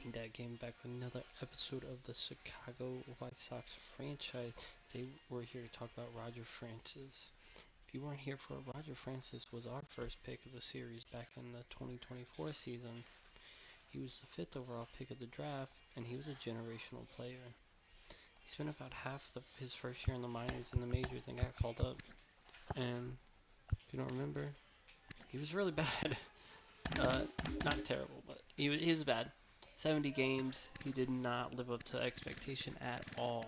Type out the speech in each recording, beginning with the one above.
King Dad came back with another episode of the Chicago White Sox franchise. They were here to talk about Roger Francis. If you weren't here for it, Roger Francis was our first pick of the series back in the 2024 season. He was the 5th overall pick of the draft, and he was a generational player. He spent about half his first year in the minors and the majors and got called up. And if you don't remember, he was really bad. Not terrible, but he was bad. 70 games, he did not live up to expectation at all.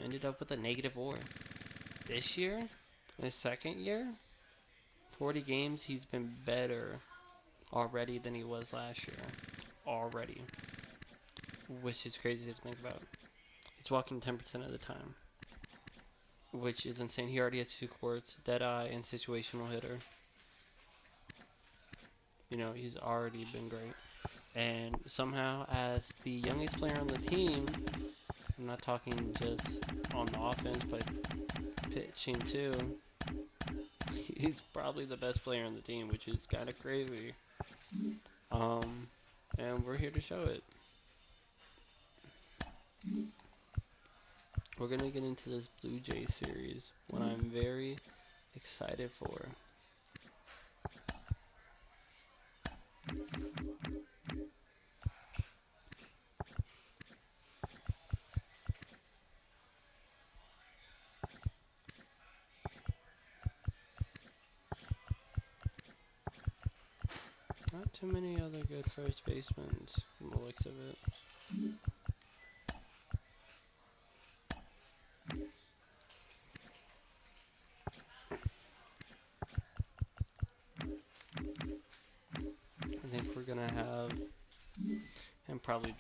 Ended up with a negative WAR. This year, in his second year, 40 games, he's been better already than he was last year. Already. Which is crazy to think about. He's walking 10% of the time. Which is insane. He already has 2 quarts, Deadeye, and situational hitter. He's already been great. And somehow, as the youngest player on the team, I'm not talking just on the offense, but pitching too, he's probably the best player on the team, which is kind of crazy. And we're here to show it. We're going to get into this Blue Jays series, what I'm very excited for. Not too many other good first basemen from the looks of it. I think we're going to have him probably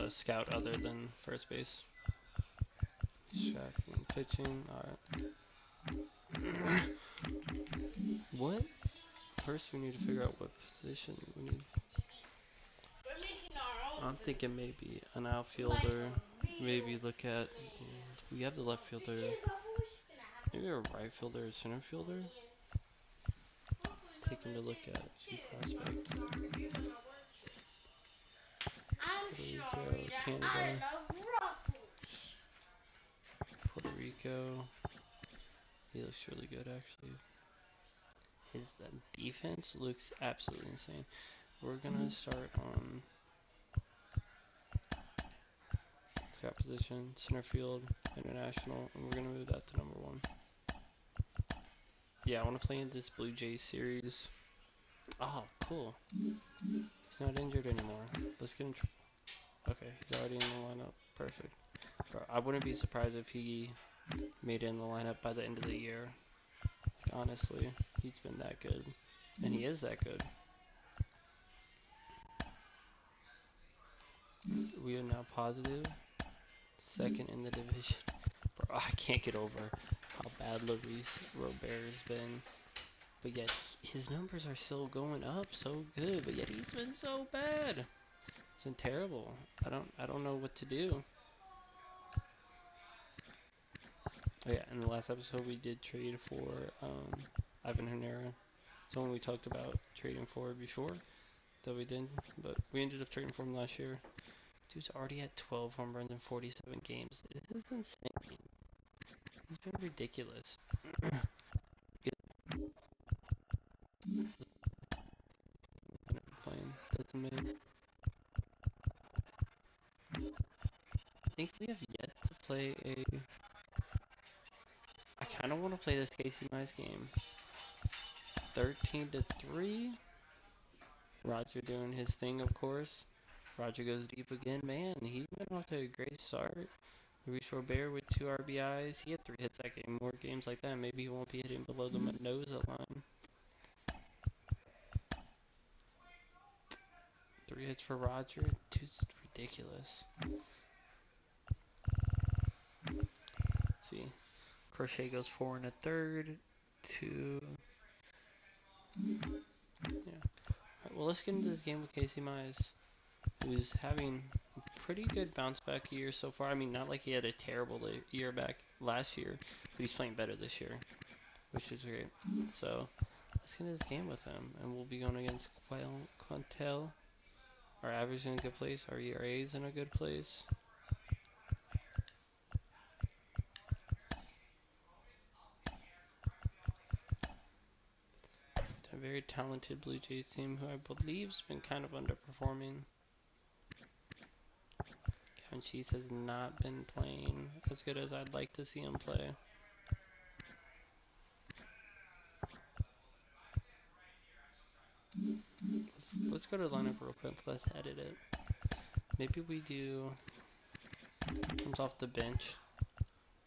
scout other than first base. Shocking pitching, alright. What? First we need to figure out what position we need. I'm thinking maybe an outfielder. Maybe look at. We have the left fielder. Maybe a right fielder or center fielder. Taking a look at prospect. Puerto Rico, Canada, Puerto Rico. He looks really good actually. His defense looks absolutely insane. We're gonna start on scout position, center field, international, and we're gonna move that to number 1. Yeah, I want to play in this Blue Jays series. Oh, cool. He's not injured anymore. Let's get him. Okay, he's already in the lineup. Perfect. Bro, I wouldn't be surprised if he made it in the lineup by the end of the year. Honestly, he's been that good. And he is that good. We are now positive. 2nd in the division. Bro, I can't get over how bad Luis Robert's been. But yet, his numbers are still going up so good. But yet, he's been so bad. It's been terrible. I don't know what to do. Oh yeah, in the last episode we did trade for Ivan Herrera. Someone we talked about trading for before that we did, but we ended up trading for him last year. Dude's already had 12 home runs in 47 games. This is insane. He's been ridiculous. Playing. That's amazing. I think we have yet to play a. I kind of want to play this Casey Mize game. 13-3. Roger doing his thing, of course. Roger goes deep again. Man, he's been off to a great start. Luis Robert with 2 RBIs. He had 3 hits that game. More games like that, maybe he won't be hitting below the Mendoza line. 3 hits for Roger. Dude's ridiculous. Let's see. Crochet goes 4 1/3. 2. Yeah. Alright, well, let's get into this game with Casey Mize, who's having a pretty good bounce back year so far. I mean, not like he had a terrible year back last year, but he's playing better this year, which is great. So let's get into this game with him, and we'll be going against Quantel. Our average is in a good place. Our ERA is in a good place. A very talented Blue Jays team who I believe's been kind of underperforming. Kevin Cheese has not been playing as good as I'd like to see him play. Let's go to the lineup real quick. Let's edit it. Maybe we do comes off the bench.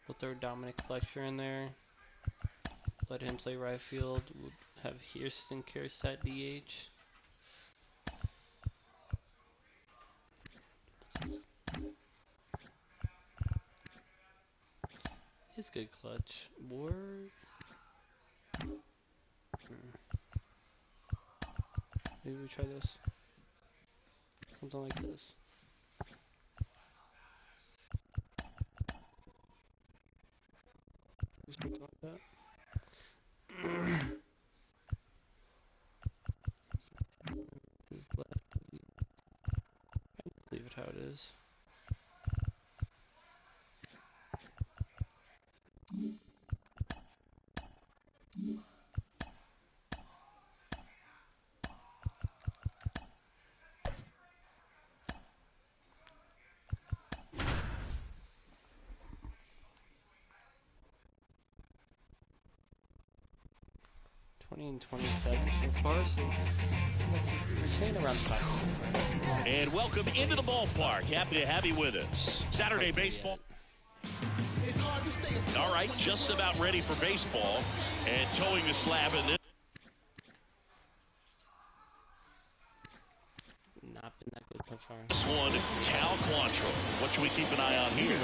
We'll throw Dominic Fletcher in there. Let him play right field. We'll have Houston Kers at DH. He's good clutch. Ward. Maybe we try this. Something like this. Something like that. His left. Leave it how it is. And 27 so far, so we're staying around the 5. And welcome into the ballpark. Happy to have you with us. Saturday baseball. All right, just about ready for baseball and towing the slab in this. Not been that good so far. This one, Cal Quantrill. What should we keep an eye on here?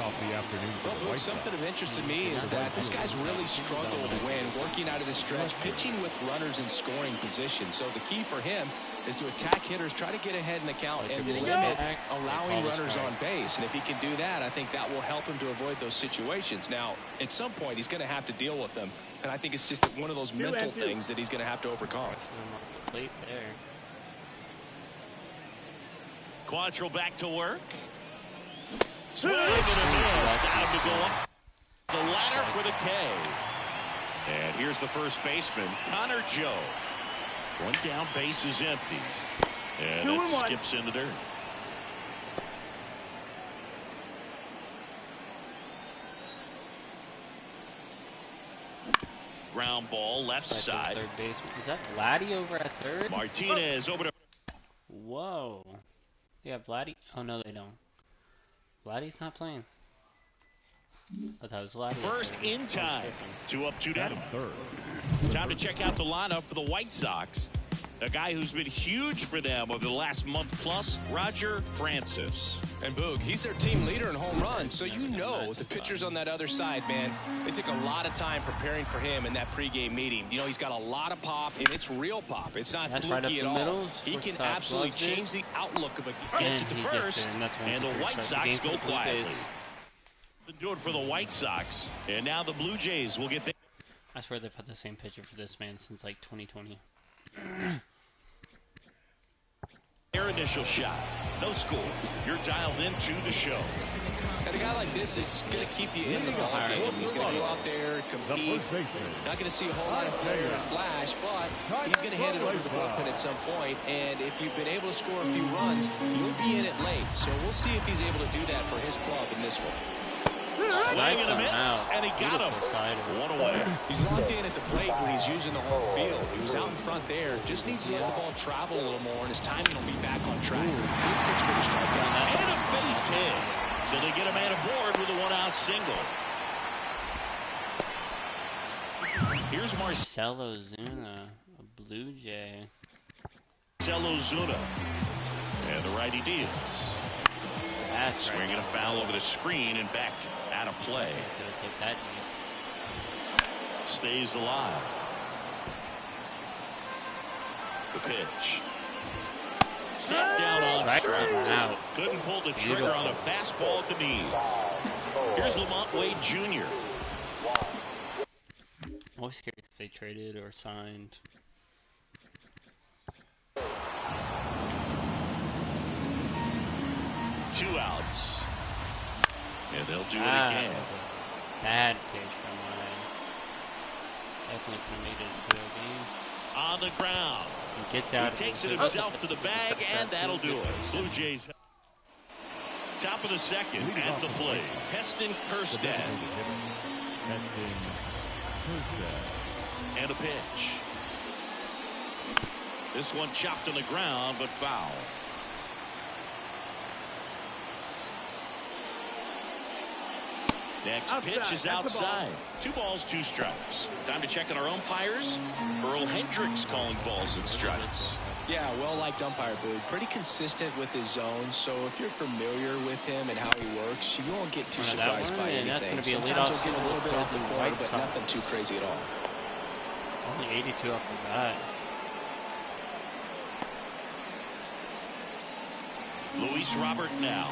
Well, something of interest to me is that this guy's really struggled when working out of the stretch, pitching with runners in scoring position. So the key for him is to attack hitters, try to get ahead in the count, and limit allowing runners on base. And if he can do that, I think that will help him to avoid those situations. Now, at some point, he's going to have to deal with them. And I think it's just one of those mental things that he's going to have to overcome. Plate there. Quantrill back to work. Swing and a miss. Got him to go up the ladder for the K. And here's the first baseman, Connor Joe. One down, base is empty. And it skips into dirt. Ground ball, left side. Third base. Is that Vladdy over at third? Martinez over to. Whoa. Yeah, Vladdy. Oh, no, they don't. Vladdy's not playing. I thought it was Vladdy. First in time. 2 up, 2 down. Time to check out the lineup for the White Sox. A guy who's been huge for them over the last month plus, Roger Francis. And Boog, he's their team leader in home runs, so you know the pitchers on that other side, man, they took a lot of time preparing for him in that pregame meeting. You know, he's got a lot of pop, and it's real pop. It's not fluky at all. He can absolutely change the outlook of a game. Gets it to first, and the White Sox go quietly. Been doing for the White Sox, and now the Blue Jays will get there. I swear they've had the same pitcher for this man since like 2020. Their initial shot. No score. You're dialed into the show. And a guy like this is going to keep you in the ball game. He's going to go out there, compete. Not going to see a whole lot of flair and flash, but he's going to hand it over to the bullpen at some point. And if you've been able to score a few runs, you'll be in it late. So we'll see if he's able to do that for his club in this one. Swing and a miss, and he got him. One away. He's locked in at the plate when he's using the home field. He was out in front there. Just needs to let the ball travel a little more, and his timing will be back on track. Good pitch for the strikeout. And a base hit. So they get a man aboard with a 1-out single. Here's Marcell Ozuna, a Blue Jay. Marcell Ozuna. And the righty deals. Swinging a foul over the screen and back out of play. Stays alive. The pitch. Set down on strikes. Couldn't pull the trigger on a fastball at the knees. Here's Lamont Wade Jr. I'm always scared if they traded or signed. 2 outs. And they'll do it again. Bad pitch from Ryan. Definitely could have made it a good game. On the ground. He gets out. He takes it himself to the bag, and that'll do it. Blue Jays. Top of the second at the plate. Heston Kjerstad. And a pitch. This one chopped on the ground, but foul. Next pitch is outside. 2 balls, 2 strikes. Time to check on our umpires. Earl Hendricks calling balls and strikes. Yeah, well-liked umpire, Boog. Pretty consistent with his zone, so if you're familiar with him and how he works, you won't get too surprised by anything. Sometimes he'll get a little bit off the corner, but nothing too crazy at all. Only 82 off the bat. Luis Robert now.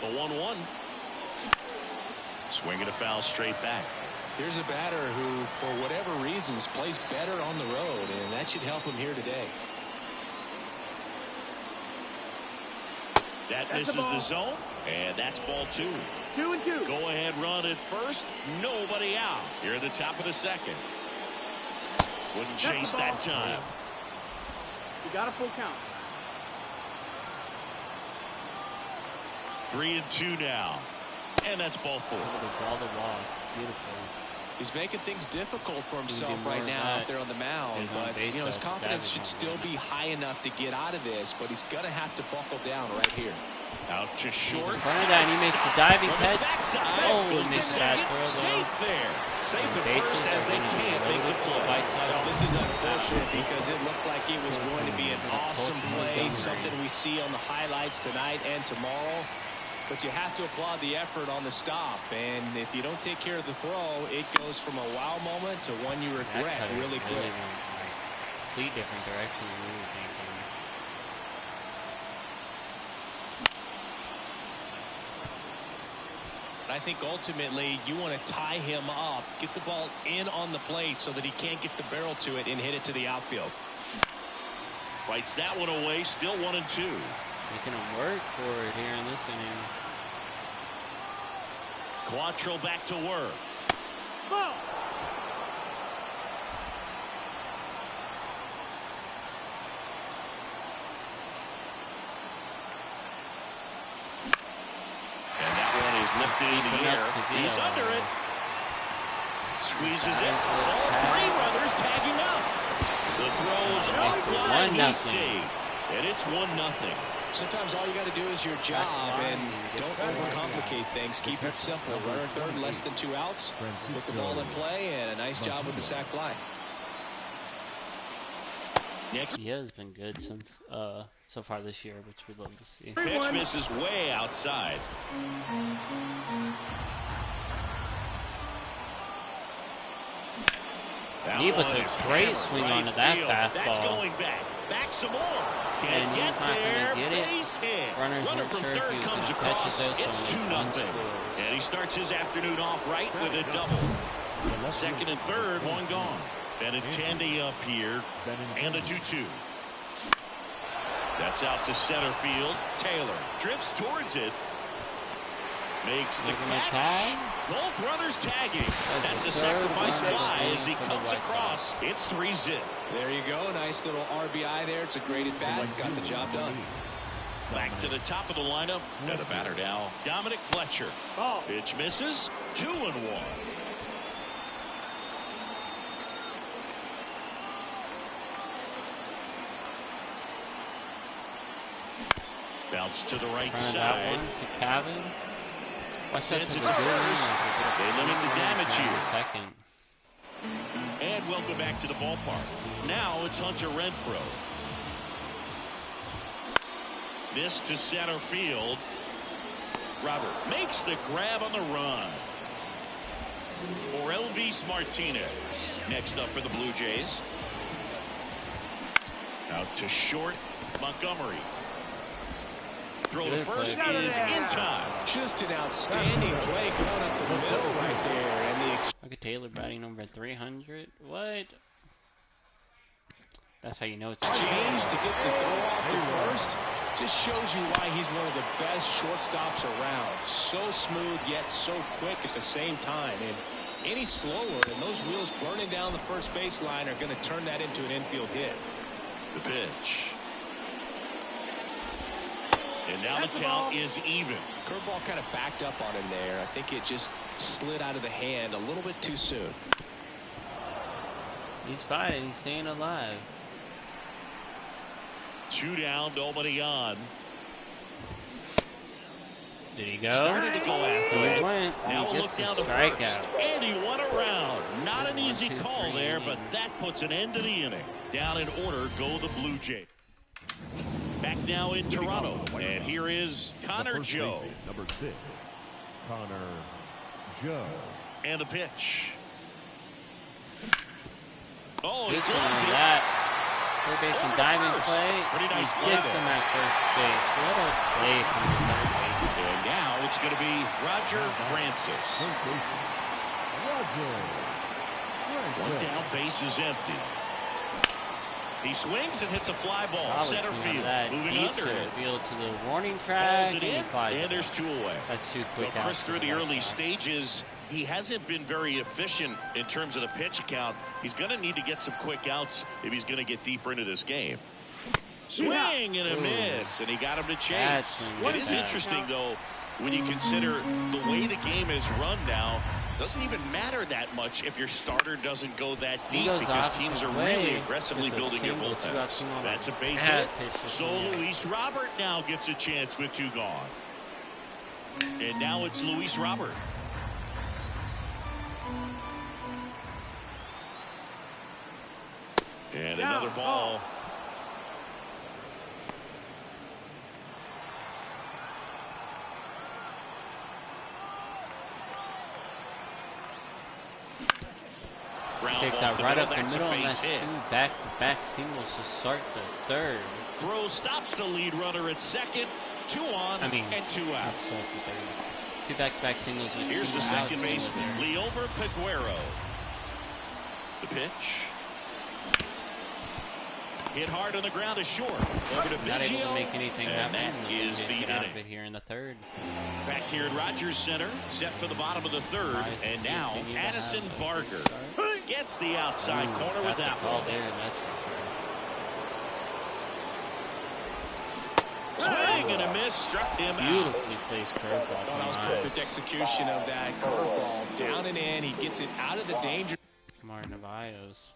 The 1-1. Swinging a foul straight back. Here's a batter who, for whatever reasons, plays better on the road, and that should help him here today. That misses the zone, and that's ball 2. 2-2. Go ahead run at first. Nobody out. Here at the top of the second. Wouldn't chase that time. You got a full count. 3-2 now. And that's ball 4. Ball to walk. Beautiful. He's making things difficult for himself right now out there on the mound, but you know his confidence should still be high enough to get out of this, but he's gonna have to buckle down right here. Out to short. In front of that, and he makes the diving catch. Oh, Goes he to missed that second. throw. Safe there. Safe at first as they can't make the play. Well, this is unfortunate because it looked like it was going to be an awesome play, something we see on the highlights tonight and tomorrow. But you have to applaud the effort on the stop, and if you don't take care of the throw, it goes from a wow moment to one you regret really quick. Complete different direction than we were thinking. I think ultimately you want to tie him up, get the ball in on the plate so that he can't get the barrel to it and hit it to the outfield. Fights that one away, still 1-2. Making him work for it here in this inning. Quantrill back to work. Ball. And that one is lifted in the air. He's under it. Squeezes it. All 3 runners tagging up. The throw's offline. He's safe. And it's 1-0. Sometimes all you got to do is your job and don't overcomplicate things. Keep it simple. Runner third, less than 2 outs. Put the ball in play, and a nice job with the sac fly. Next He has been good since so far this year, which we'd love to see. pitch misses way outside. He puts a great swing onto that fastball. That's going back. Back some more. And Can't he's get not there. gonna get it. Base hit. Runners Runner weren't from sure if third he was comes gonna catch across. it, It's so 2-0. And he starts his afternoon off right with a double. Second and third, one gone. Benintendi up here. And a 2-2. That's out to center field. Taylor drifts towards it. Makes the catch. Both runners tagging. That's a sacrifice fly as he comes across. It's 3-0. There you go. Nice little RBI there. It's a great at bat. Got the job done. Back to the top of the lineup. And the batter now, Dominic Fletcher. Ball. Pitch misses. 2-1. Bounce to the right side. To Cavan. Sends it to first. They limit the damage here. Second. And welcome back to the ballpark. Now it's Hunter Renfroe. This to center field. Robert makes the grab on the run. Or Elvis Martinez. Next up for the Blue Jays. Out to short. Montgomery. Throw to first is in time. Just an outstanding play going up the middle right there. And the Look at Taylor batting over 300. What? That's how you know it's exchange to get the throw off the first. Just shows you why he's one of the best shortstops around. So smooth, yet so quick at the same time. And any slower, and those wheels burning down the first baseline are going to turn that into an infield hit. The pitch. And now the count is even. Curveball kind of backed up on him there. I think it just slid out of the hand a little bit too soon. He's fighting. He's staying alive. 2 down, nobody on. Did he go? Started to go after He it. went. Now He we'll gets look down the to strikeout. first. And he won a round. Not an 1, easy 2, call 3 there, inning. but that puts an end to the inning. Down in order go the Blue Jays. Back now in Toronto. And here is Connor Joe. Number 6, Connor Joe. And the pitch. Oh, he Good gloves one on it. that. Third baseman Over diving first. play. Pretty nice He play gets there. him at first base. What a play from the third base. And now it's going to be Roger Francis. Roger. One down, base is empty. He swings and hits a fly ball. Probably Center swing out of field. that Moving deep under center it. field to the warning Calls track. it And he in, flies and it. there's 2 away. That's too So quick. Chris, out through for the White early Sox. stages, he hasn't been very efficient in terms of the pitch count. He's going to need to get some quick outs if he's going to get deeper into this game. Swing and a miss, and he got him to chase. It is interesting, though, when you consider the way the game is run now. Doesn't even matter that much if your starter doesn't go that deep because teams are really aggressively building their bullpens. That's a base hit. So Luis Robert now gets a chance with 2 gone. And now it's Luis Robert. And another ball. Takes that right up the middle, and that's 2 back-to-back singles to start the third. Throw stops the lead runner at second. 2 on and 2 out. Not start the third. 2 back-to-back singles. With Here's 2 the second outs baseman, over there. Leover Peguero. The pitch. Hit hard on the ground is short. Over to Not able Biggio. to make anything And happen. that is the Get out of inning. it here in the third. Back here at Rogers Center, set for the bottom of the third. Nice. And now Continue to Addison have a Barker good start. gets the outside Ooh, corner got with the that call one. there, that's for Swing and a miss, struck him sure. out. Beautifully placed curveball. Oh, that was perfect execution of that curveball. Down and in. He gets it out of the danger Martin Avios.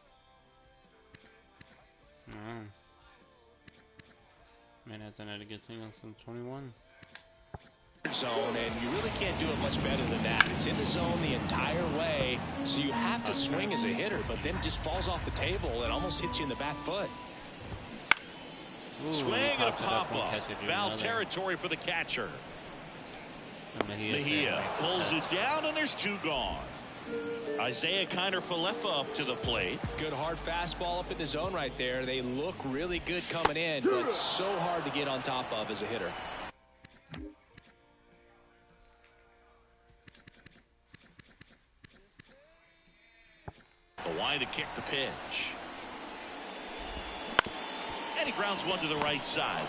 Man, that's another good thing on some 21. zone, and you really can't do it much better than that. It's in the zone the entire way, so you have to swing as a hitter, but then it just falls off the table and almost hits you in the back foot. Ooh, Swing and a pops it up pop and up. catches it Foul another. territory for the catcher. And Mejia's there Mejia right pulls there. it down, and there's 2 gone. Isaiah Kiner-Falefa up to the plate. Good hard fastball up in the zone right there. They look really good coming in, but so hard to get on top of as a hitter. The line to kick the pitch. And he grounds one to the right side.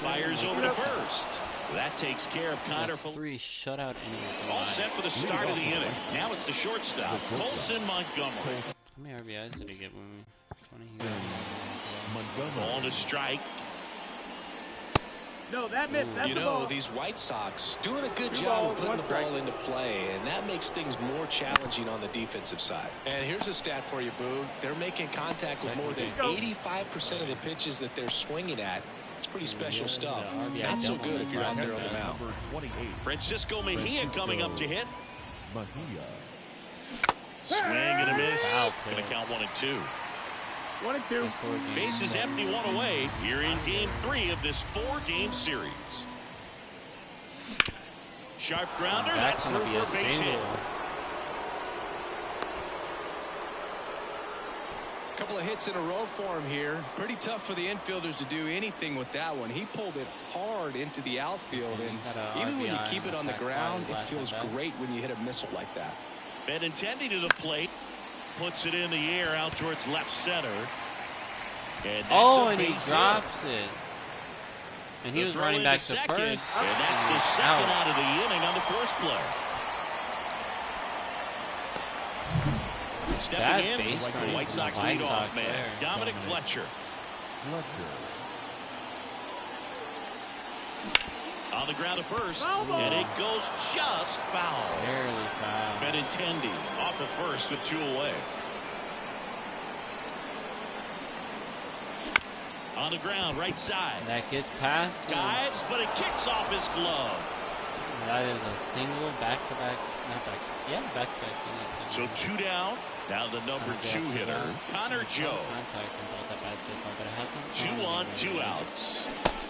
Fires over to first. That takes care of Kiner-Falefa. 3 shutout innings. All set for the start of the inning. Now it's the shortstop, Colson Montgomery. How many RBIs did he get when we 20? Montgomery. On a strike. No, that missed. That's You the know, ball. these White Sox doing a good 2 job balls, of putting 1 the strike. ball into play, and that makes things more challenging on the defensive side. And here's a stat for you, Boo. They're making contact with more than 85% of the pitches that they're swinging at. It's pretty special stuff. Not so good if you're out there on the mound. Number 28, Francisco Mejia coming up to hit. Mejia. Swing and a miss. Foul Going to play. count 1 and 2. 1 and 2. Base is empty, 1 away. Here in game 3 of this 4-game series. Sharp grounder. That's gonna through be for a base hit. single. Couple of hits in a row for him here. Pretty tough for the infielders to do anything with that one. He pulled it hard into the outfield, and Had a even when you RBI keep it on the sac ground, fly it last feels at bat. great when you hit a missile like that. Benintendi to the plate. Puts it in the air out towards left center. And that's Oh, a and he base hit. drops it. And he The was throw running into back to second, first. and that's the second out of the inning on the first play. Stepping in, the White Sox leadoff man, Dominic Fletcher. On the ground to first, and it goes just foul. Barely foul. Benintendi off of first with 2 away. On the ground, right side. That gets past. Dives, but it kicks off his glove. That is a single back-to-back. Not back. Yeah, back-to-back. So 2 down. Now the number 2 hitter, Connor Joe. 2 on, 2 outs.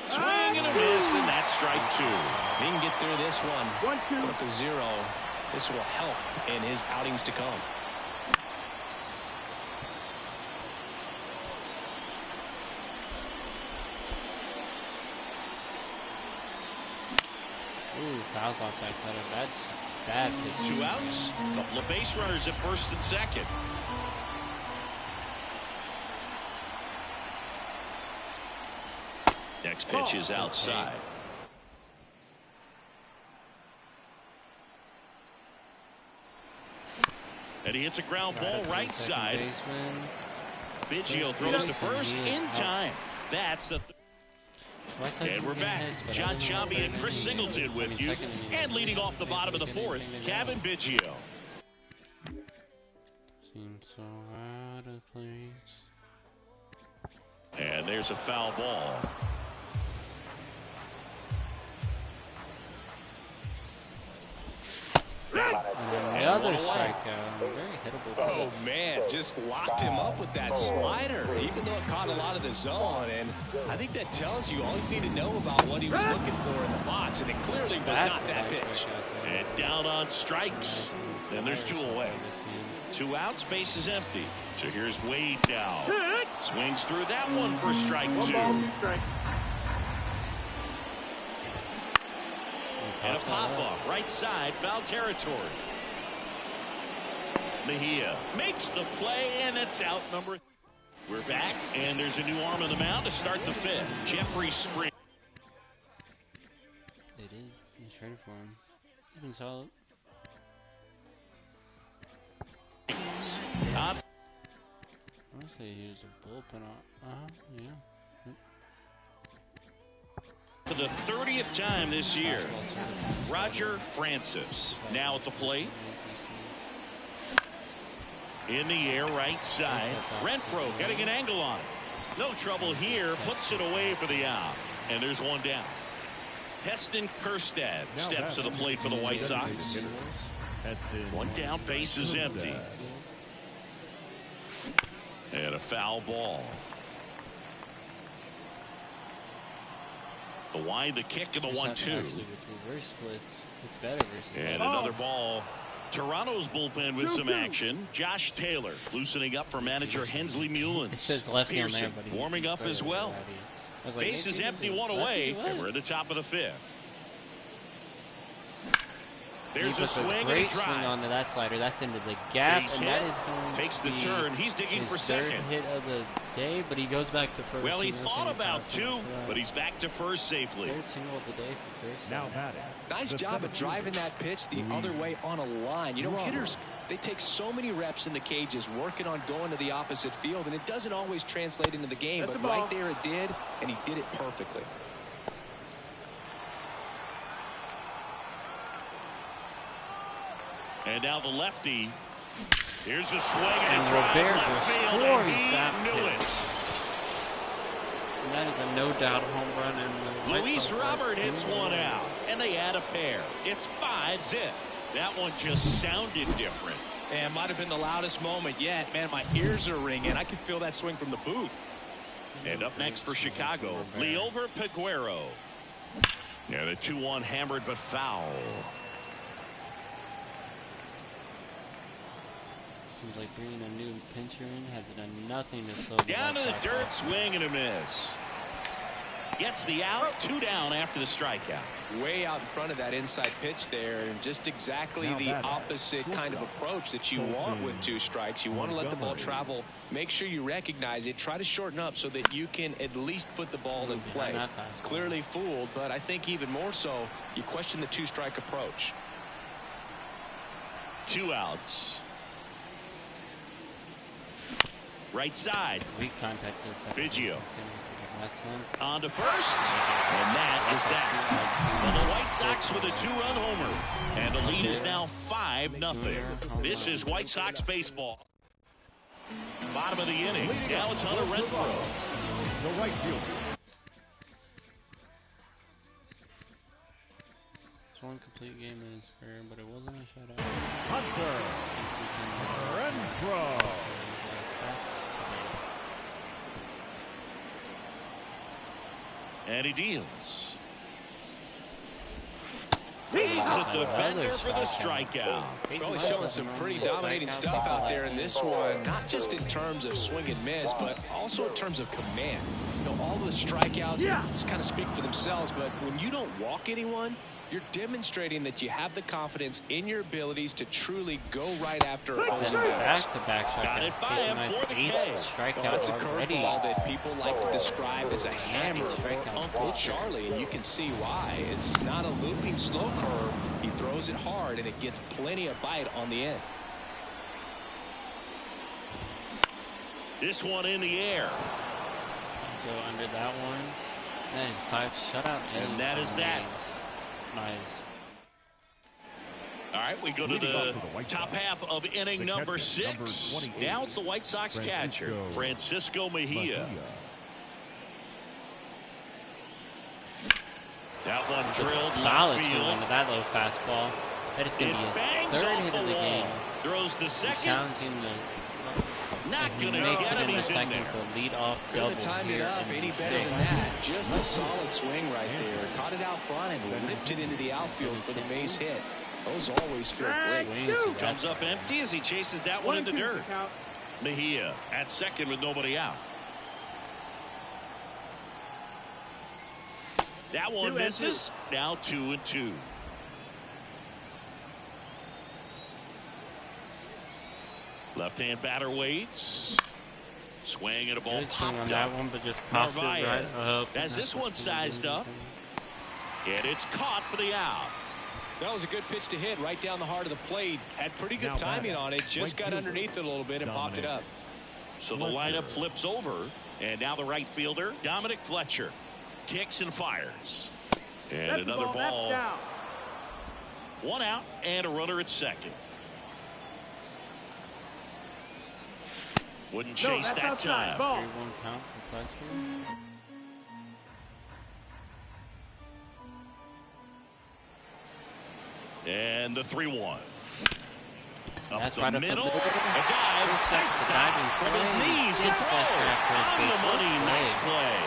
Swing and a miss, and that's strike 2. He can get through this one. 1-2. With a 0. This will help in his outings to come. Ooh, fouls off that cutter. That's bad pitch. 2 outs. Couple of base runners at first and second. Next pitch is outside. And he hits a ground ball right side. Biggio throws to first in time. That's the. And we're back. John Sciambi and Chris Singleton with you. And leading off the bottom of the 4th, Kevin Biggio. Seems so out of place. And there's a foul ball. And another strikeout. Very hittable. Oh, man, just locked him up with that slider, even though it caught a lot of the zone. And I think that tells you all you need to know about what he was looking for in the box. And it clearly was not that pitch. And down on strikes. And there's 2 away. 2 outs, base is empty. So here's Wade now. Swings through that one for strike 2. And a pop-up, right side, foul territory. Mejia makes the play, and it's out number. We're back, and there's a new arm on the mound to start the 5th. Jeffrey Spring. It is. He's traded for him. He's been solid. I want to say he was a bullpen. Yeah. For the 30th time this year, Roger Francis now at the plate. In the air, right side. Renfroe getting an angle on it. No trouble here. Puts it away for the out. And there's 1 down. Heston Kjerstad steps to the plate for the White Sox. 1 down, base is empty. And a foul ball. The wide, the kick, and the 1-2. It's better versus and another ball. Toronto's bullpen with some action. Josh Taylor loosening up for manager Hensley Mullins. It says lefty on there, but warming up as well. Like, base is empty, 1 away, and we're at the top of the 5th. There's a swing and a great drive. swing onto that slider. That's into the gap, Base and hit. that is going Takes to the turn. He's digging his for third second. hit of the day, but he goes back to first. Well, he thought about 2, but he's back to first safely. Third single of the day for Chris. Now batting. Nice job of driving that pitch the other way on a line. You know, hitters, they take so many reps in the cages working on going to the opposite field, and it doesn't always translate into the game. But right there it did, and he did it perfectly. And now the lefty. Here's a swing And a drive Robert left field, destroys and he that knew pitch. it. And that is a no-doubt home run. And Luis Robert hits 1 out, and they add a pair. It's 5-zip. That one just sounded different. And might have been the loudest moment yet. Man, my ears are ringing. I can feel that swing from the booth. And up next for Chicago, Liover Peguero. And a 2-1 hammered but foul. Seems like bringing a new pitcher in has done nothing to slow Down to the White Sox dirt, up. swing and a miss. Gets the out. 2 down after the strikeout. Way out in front of that inside pitch there, and just exactly the opposite kind of approach that you want with 2 strikes. You want to let the ball travel. Make sure you recognize it. Try to shorten up so that you can at least put the ball in play. Clearly fooled, but I think even more so, you question the 2-strike approach. 2 outs. Right side. Weak contact. Biggio. On to first. And that is that. Well, the White Sox with a 2-run homer. And the lead is now 5-0. This is White Sox baseball. Bottom of the inning. Now it's Hunter Renfroe. The right fielder. It's one complete game in his career, but it wasn't a shutout. Hunter Renfroe. And he deals. Leads at the bender for the strikeout. Really showing some pretty dominating stuff out there in this one, not just in terms of swing and miss, but also in terms of command. You know, all the strikeouts kind of speak for themselves, but when you don't walk anyone, you're demonstrating that you have the confidence in your abilities to truly go right after opposing batters. Back-to-back strikeouts. Got it by him for the K. Strikeout That's a already. curveball that people like to describe as a hammer or Uncle Charlie, and you can see why. It's not a looping slow curve. He throws it hard, and it gets plenty of bite on the end. This one in the air. Go under that one. That is 5 shutout. And that is that. Nice. All right, we go to the top half of inning number 6. Now it's the White Sox catcher, Francisco Mejia. That one drilled solid left field. into that low fastball. That is going to be his 3rd hit of the game. Throws to second. Challenging the. Not going to makes get it him. in the He's in second there. for lead off Couldn't double have timed it here up in any the better than 6th. that. Just a solid swing right there. Caught it out front and ripped it into the outfield for the base hit. Those always feel great. Comes up empty as he chases that one in the dirt. Mejia at second with nobody out. That one misses. Now 2-2. Left-hand batter waits. Swing and a ball Good swing on popped that up. one, but just pops it right up. As this one sized up. And it's caught for the out. That was a good pitch to hit right down the heart of the plate. Had pretty good timing on it. Just got underneath it a little bit and popped it up. So the lineup flips over. And now the right fielder, Dominic Fletcher, kicks and fires. And another ball. 1 out and a runner at second. Wouldn't chase that time. 3-1 count for Fletcher. And the 3-1. Up That's the right middle. up the A dive. Nice stop from his knees. The throw. On the money. Nice play.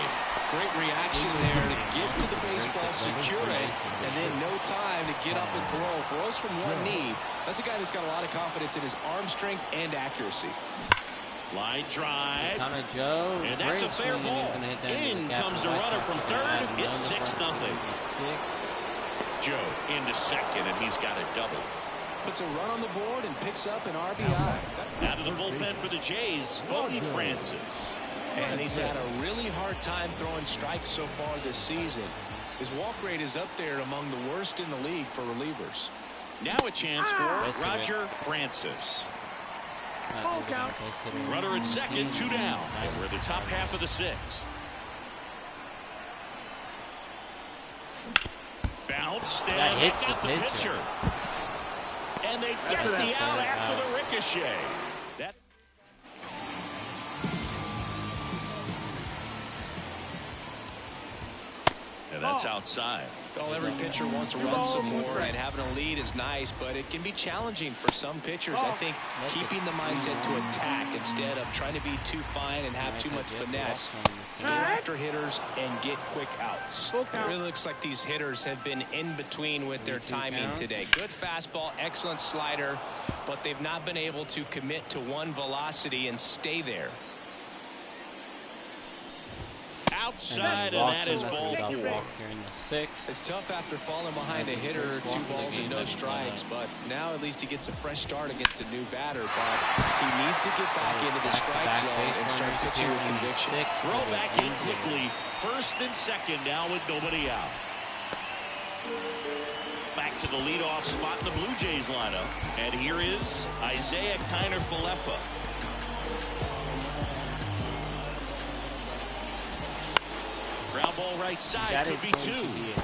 Great reaction there to get to the baseball, secure it, and then no time to get up and throw. Throws from one knee. That's a guy that's got a lot of confidence in his arm strength and accuracy. Line drive. Connor Joe. And that's a fair ball. In comes the runner from third. It's 6-0. Joe into second, and he's got a double. Puts a run on the board and picks up an RBI. Out of the bullpen for the Jays, Bogey Francis. And he's had a really hard time throwing strikes so far this season. His walk rate is up there among the worst in the league for relievers. Now a chance for Roger Francis. Runner at second, 2 down. And we're in the top half of the 6th. Bounced and hits got the the pitcher. pitcher. And they get the out after the ricochet. That and that's outside. Well, every pitcher wants to run some more, and having a lead is nice, but it can be challenging for some pitchers. I think keeping the mindset to attack instead of trying to be too fine and have too much finesse. Go after hitters and get quick outs. It really looks like these hitters have been in between with their timing today. Good fastball, excellent slider, but they've not been able to commit to one velocity and stay there. outside, and that is ball walk 4. here in the 6th. It's tough after falling behind a hitter, 2 balls and no strikes, but now at least he gets a fresh start against a new batter, but he needs to get back into the strike zone and start pitching with conviction. Throw back in quickly. First and second now with nobody out. Back to the leadoff spot in the Blue Jays lineup. And here is Isaiah Kiner-Falefa. Ground ball right side, could be 2.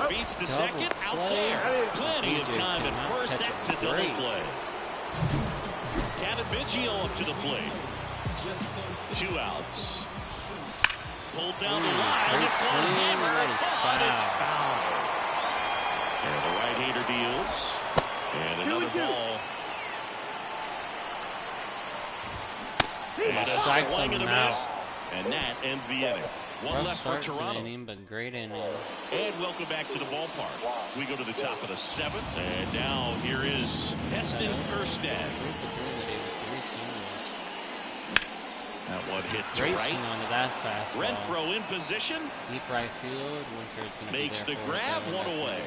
Beats the second, out there. Plenty of time at first. That's a double play. Kevin Biggio up to the plate. 2 outs. Pulled down the line. It's going to hammer, but it's foul. And the right-hander deals. And another ball. And a swing and a miss. And that ends the inning. One left for Toronto. Inning, but great inning. And welcome back to the ballpark. We go to the top of the 7th. And now here is Heston Kjerstad. That one hit to right. Renfroe in position. Deep right field. Makes the grab, one away.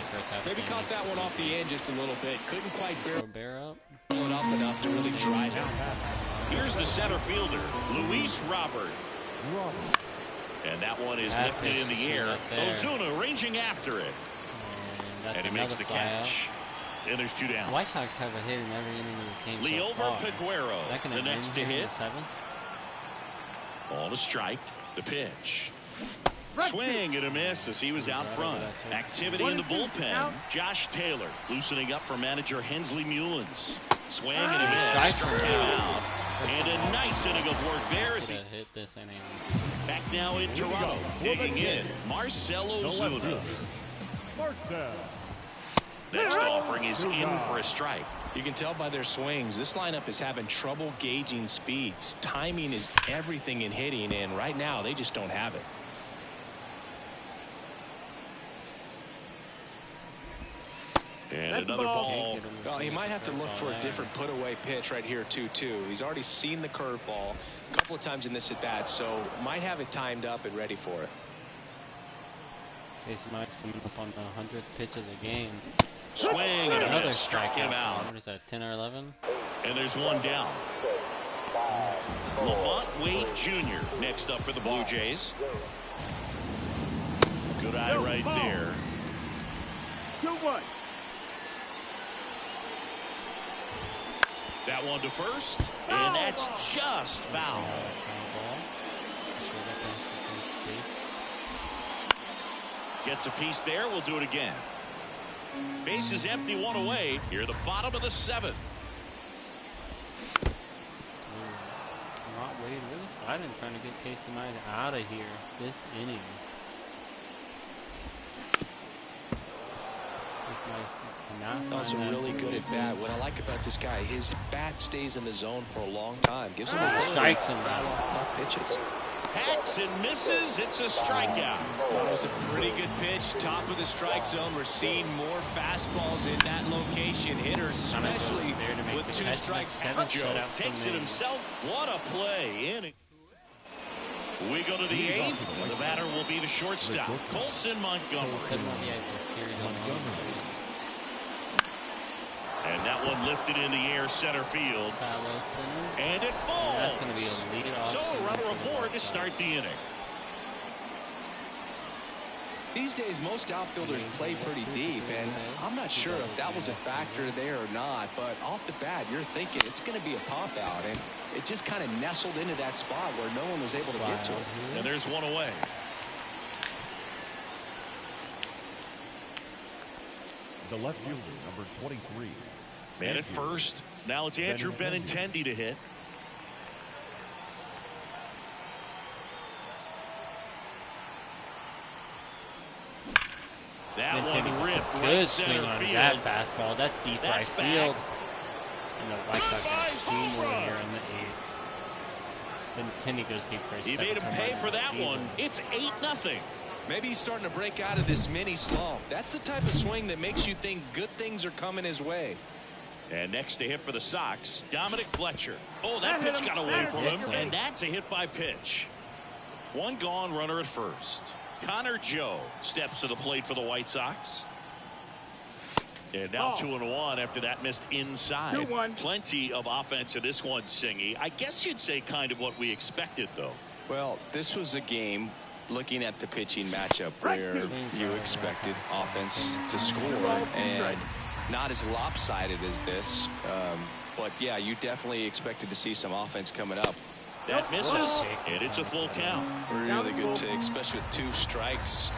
Maybe caught that one off the end just a little bit. Couldn't quite bear up. It up enough to really dry down. Here's the center fielder, Luis Robert. And that one is lifted in the air. Ozuna ranging after it. And he makes the catch. And there's 2 down. White Sox have a hit in every inning of the game. Liover Peguero, the next to hit. Ball to strike. The pitch. Swing and a miss as he was out front. Activity in the bullpen. Josh Taylor loosening up for manager Hensley Mullins. Swing and a miss. Struck him out. And a nice inning of work there as he hit this inning. Back now in Toronto. Digging in. Marcell Ozuna. Next offering is in for a strike. You can tell by their swings, this lineup is having trouble gauging speeds. Timing is everything in hitting, and right now they just don't have it. And another ball. Well, he might have to look for a different put-away pitch right here, too. He's already seen the curveball a couple of times in this at-bat, so might have it timed up and ready for it. Casey Mike's coming up on the 100th pitch of the game. Swing and a miss. Struck him out. What is that, 10 or 11? And there's 1 down. Lamont Wade Jr. next up for the Blue Jays. Good eye right there. 2-1. That one to first, and that's just foul. Gets a piece there. We'll do it again. Base is empty, 1 away. Here at the bottom of the 7th. Not Wade really fighting, trying to get Casey Mize out of here this inning. Also really good at bat. What I like about this guy, his bat stays in the zone for a long time. Gives him a strikes and foul off tough pitches. Hacks and misses. It's a strikeout. That was a pretty good pitch. Top of the strike zone. We're seeing more fastballs in that location. Hitters, especially with 2 strikes. Joe takes it himself. What a play. We go to the 8th. And the batter will be the shortstop, Colson Montgomery. And that one lifted in the air center field. And it falls. That's going to be a lead-off. So a runner aboard to start the inning. These days, most outfielders play pretty deep, and I'm not sure if that was a factor there or not, but off the bat, you're thinking it's going to be a pop-out, and it just kind of nestled into that spot where no one was able to get to it. And there's 1 away. The left fielder, number 23. Man at first. Now it's Andrew Benintendi to hit. That one ripped right center field. That fastball. That's deep right field. And the White Sox have 2 more here in the 8th. Then Benintendi goes deep for his He made him pay for that one. It's 8-0. Maybe he's starting to break out of this mini slump. That's the type of swing that makes you think good things are coming his way. And next to hit for the Sox, Dominic Fletcher. Oh, that pitch got away from him, and that's a hit by pitch. One gone, runner at first. Connor Joe steps to the plate for the White Sox. And now 2-1 after that missed inside. 2-1. Plenty of offense in this one, Singy. I guess you'd say kind of what we expected, though. Well, this was a game, looking at the pitching matchup, where you expected offense to score, and not as lopsided as this. But, yeah, you definitely expected to see some offense coming up. That misses, and it's a full count. Really good take, especially with 2 strikes.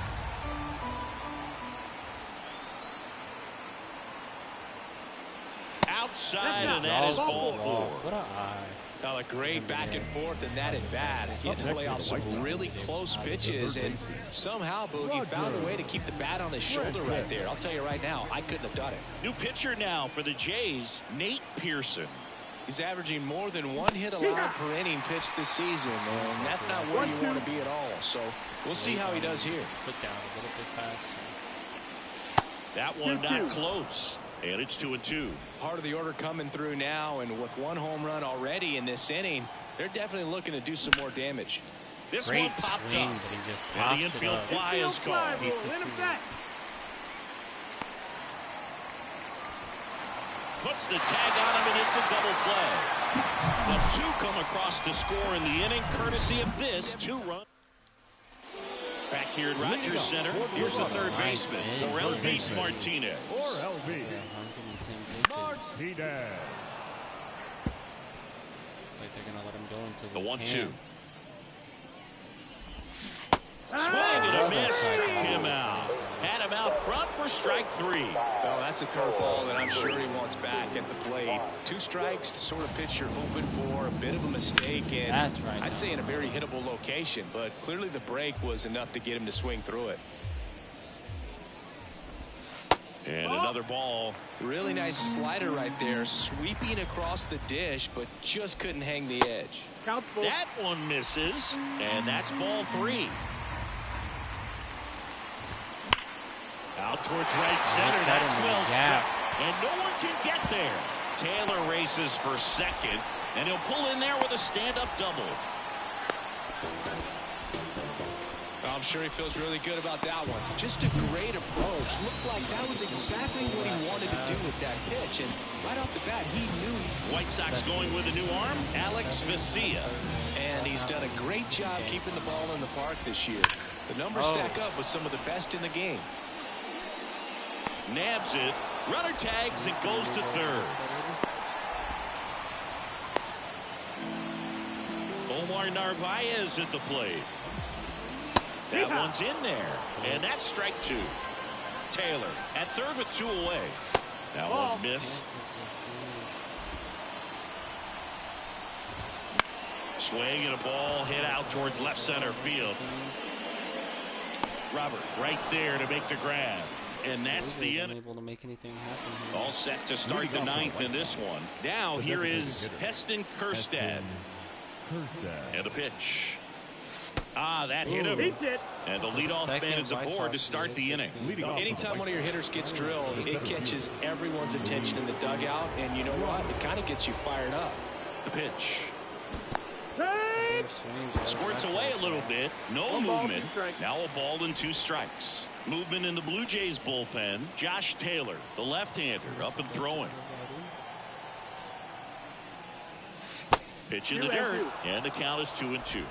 Outside, and that is ball 4. What a eye. A great back and forth, and that at bat. He had to play off some really close pitches, and somehow Boogie found a way to keep the bat on his shoulder right there. I'll tell you right now, I couldn't have done it. New pitcher now for the Jays, Nate Pearson. He's averaging more than 1 hit allowed per inning pitched this season, and that's not where you want to be at all. So we'll see how he does here. Put down a little bit fast. That one not close, and it's 2-2. Part of the order coming through now, and with 1 home run already in this inning, they're definitely looking to do some more damage. This Great one popped swing, up, but he just and pops the it infield up. fly is called. Puts the tag on him, and it's a double play. The 2 come across to score in the inning, courtesy of this 2-run. Back here at Rogers Center, here's the third baseman, Elvis Martinez. For LB. Martinez. Like they're gonna let him go into The 1-2. can. Swing and a miss, struck him out. Had him out front for strike 3. Well, that's a curveball that I'm sure he wants back at the plate. 2 strikes, the sort of pitch you're hoping for, a bit of a mistake, and That's right. I'd say in a very hittable location, but clearly the break was enough to get him to swing through it. And another ball. Really nice slider right there, sweeping across the dish, but just couldn't hang the edge. That one misses, and that's ball 3. Out towards right center. That's well struck, and no one can get there. Taylor races for second, and he'll pull in there with a stand-up double. I'm sure he feels really good about that one. Just a great approach. Looked like that was exactly what he wanted to do with that pitch, and right off the bat, he knew. White Sox going with a new arm, Alex Vesia. And he's done a great job keeping the ball in the park this year. The numbers stack up with some of the best in the game. Nabs it. Runner tags and goes to third. Omar Narvaez at the plate. That one's in there, and that's strike 2. Taylor at third with 2 away. That one missed. Swing and a ball hit out towards left center field. Robert right there to make the grab. And that's the end. Able to make anything happen here. All set to start the 9th in this one. Now here is Heston Kjerstad. And a pitch. That hit him. And the leadoff man is aboard to start the inning. Anytime one of your hitters gets drilled, it catches everyone's attention in the dugout, and you know what? It kind of gets you fired up. The pitch. Squirts away a little bit. No movement. Now a ball and 2 strikes. Movement in the Blue Jays bullpen. Josh Taylor, the left-hander, up and throwing. Pitch in the dirt, and the count is 2-2.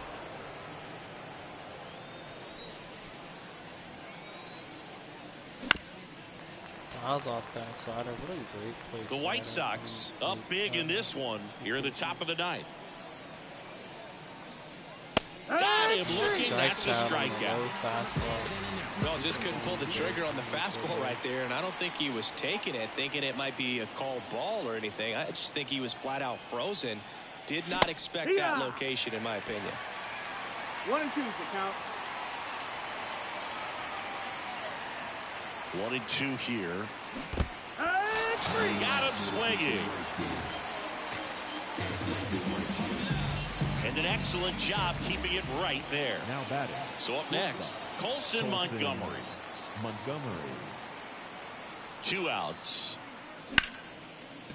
Fouls off that slider. What a great play. The White Sox up big in this one here at the top of the 9th. Got him looking. That's a strikeout. Well, just couldn't pull the trigger on the fastball right there, and I don't think he was taking it, thinking it might be a called ball or anything. I just think he was flat out frozen. Did not expect that location, in my opinion. 1 and 2 for count. 1-2 here. Got him swinging. And an excellent job keeping it right there. Now batting. So up next, Colson Montgomery. 2 outs.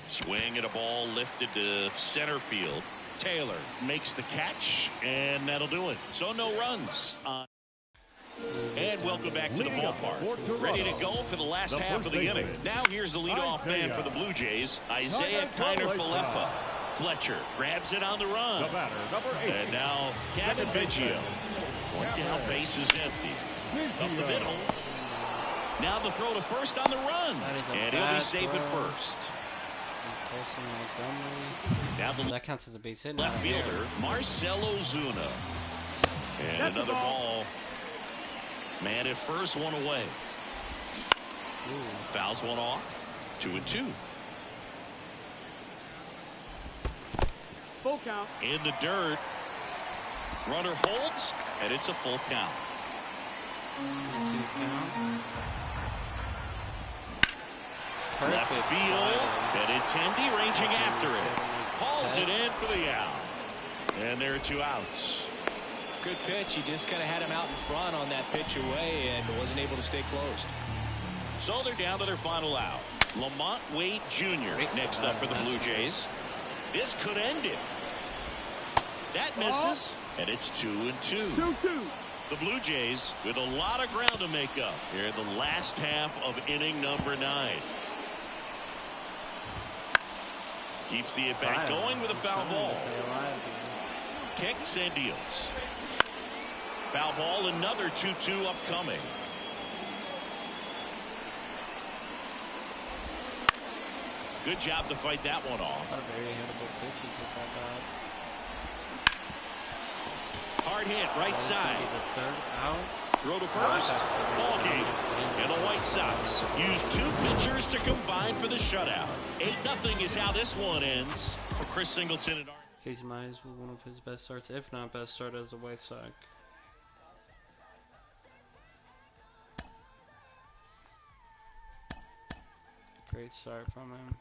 Swing and a ball lifted to center field. Taylor makes the catch, and that'll do it. So no runs. And welcome back to the ballpark. Ready to go for the last half of the inning. Now here's the leadoff man for the Blue Jays, Isaiah Kiner-Falefa. Fletcher grabs it on the run. And now Kevin Biggio. One down, base is empty. Up the middle. Now the throw to first on the run. And he'll be safe at first. Now that counts as a base hit. Left fielder, Marcell Ozuna. And another ball. Man at first, one away. Fouls one off. 2-2. Full count. In the dirt. Runner holds, and it's a full count. Left field. Benintendi ranging after it. Hauls it in for the out. And there are 2 outs. Good pitch. He just kind of had him out in front on that pitch away and wasn't able to stay closed. So they're down to their final out. Lamont Wade Jr. next up for the Blue Jays. This could end it. That misses, and it's 2-2. 2-2. The Blue Jays with a lot of ground to make up here in the last half of inning number 9. Keeps the at-bat going with a foul ball. Kicks and deals. Foul ball, another 2-2 upcoming. Good job to fight that one off. Hard hit, right side. Throw to first. Ball game. And the White Sox use 2 pitchers to combine for the shutout. 8-0 is how this one ends for Chris Singleton and Casey Mize was one of his best starts, if not best start as a White Sox. Great start from him.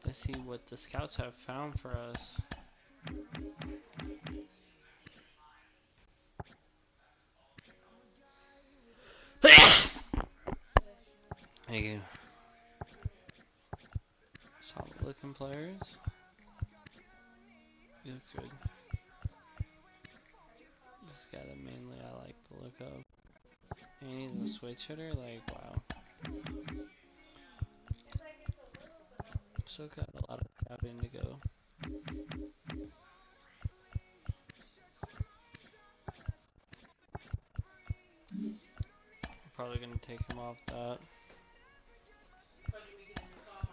Let's see what the scouts have found for us. Thank you. Solid looking players. He looks good. This guy that mainly I like the look of. And he's a switch hitter, like wow. Still got a lot of grabbing to go. Probably gonna take him off that.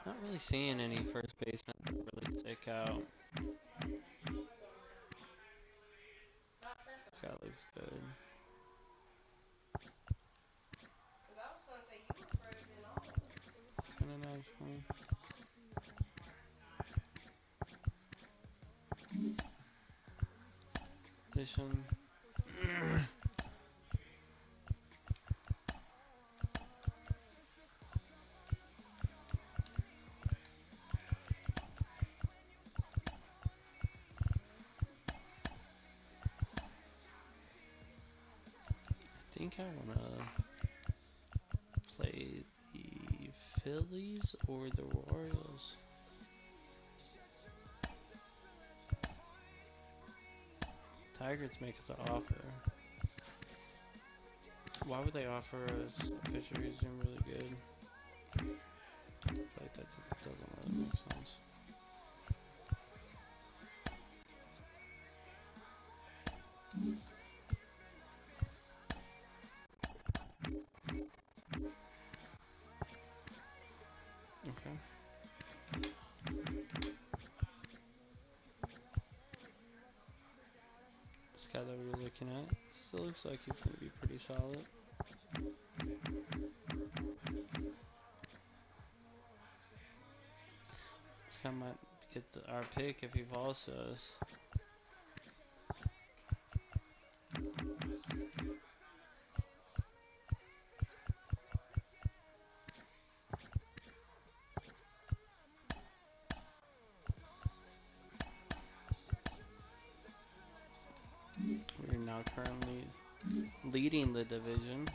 Not really seeing any first basemen that really stick out. Guy looks good. Kinda nice one. Position. I think I wanna play the Phillies or the Royals. Tigers make us an offer. Why would they offer us a pitcher who's doing really good? Like that just doesn't really make sense. Okay. This guy that we were looking at still looks like he's going to be pretty solid. This guy might get our pick if he falls to us. currently leading the division.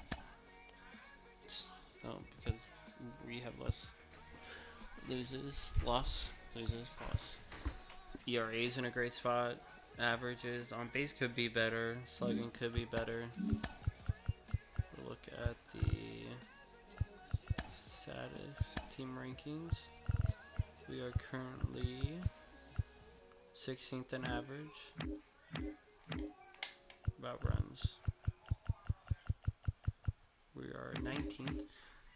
No, because we have less loss. ERA's in a great spot. Averages on base could be better. Slugging could be better. We'll look at the saddest team rankings. We are currently 16th in average. About runs. We are 19th.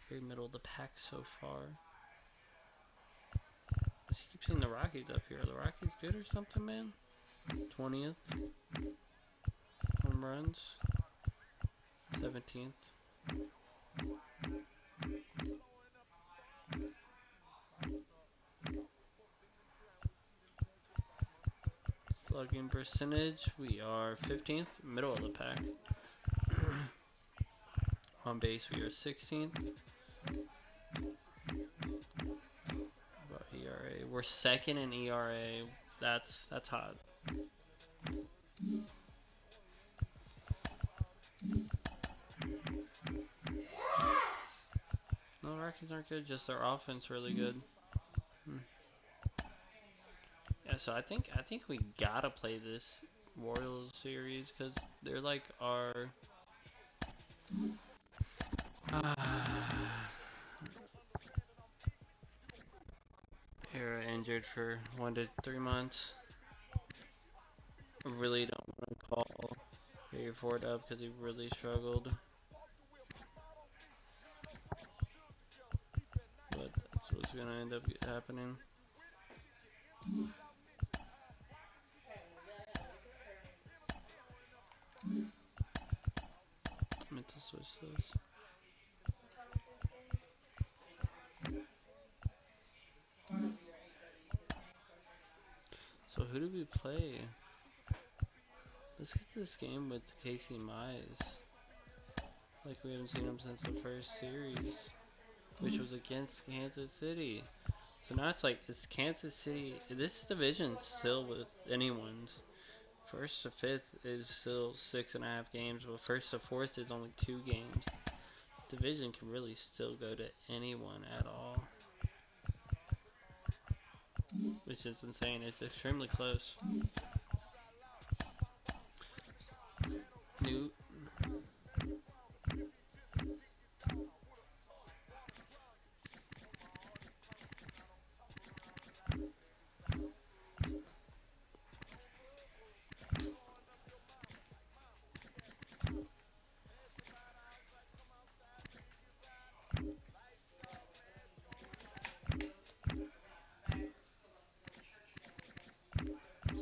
Very middle of the pack so far. I keep seeing the Rockies up here. Are the Rockies good or something, man? 20th. Home runs. 17th. Slugging percentage, we are 15th, middle of the pack. On base, we are 16th. But ERA, we're second in ERA. That's hot. No, the Rockies aren't good. Just their offense really good. Yeah, so I think we gotta play this Royals series because they're like our. They're injured for 1 to 3 months. I really don't want to call Harry Ford up because he really struggled. But that's what's gonna end up happening. I meant to switch this. So who do we play? Let's get this game with Casey Mize. Like we haven't seen him since the first series, which was against Kansas City. So now it's Kansas City. This division's still with anyone's. First to fifth is still 6.5 games, but first to fourth is only 2 games. Division can really still go to anyone at all, which is insane. It's extremely close. Newt.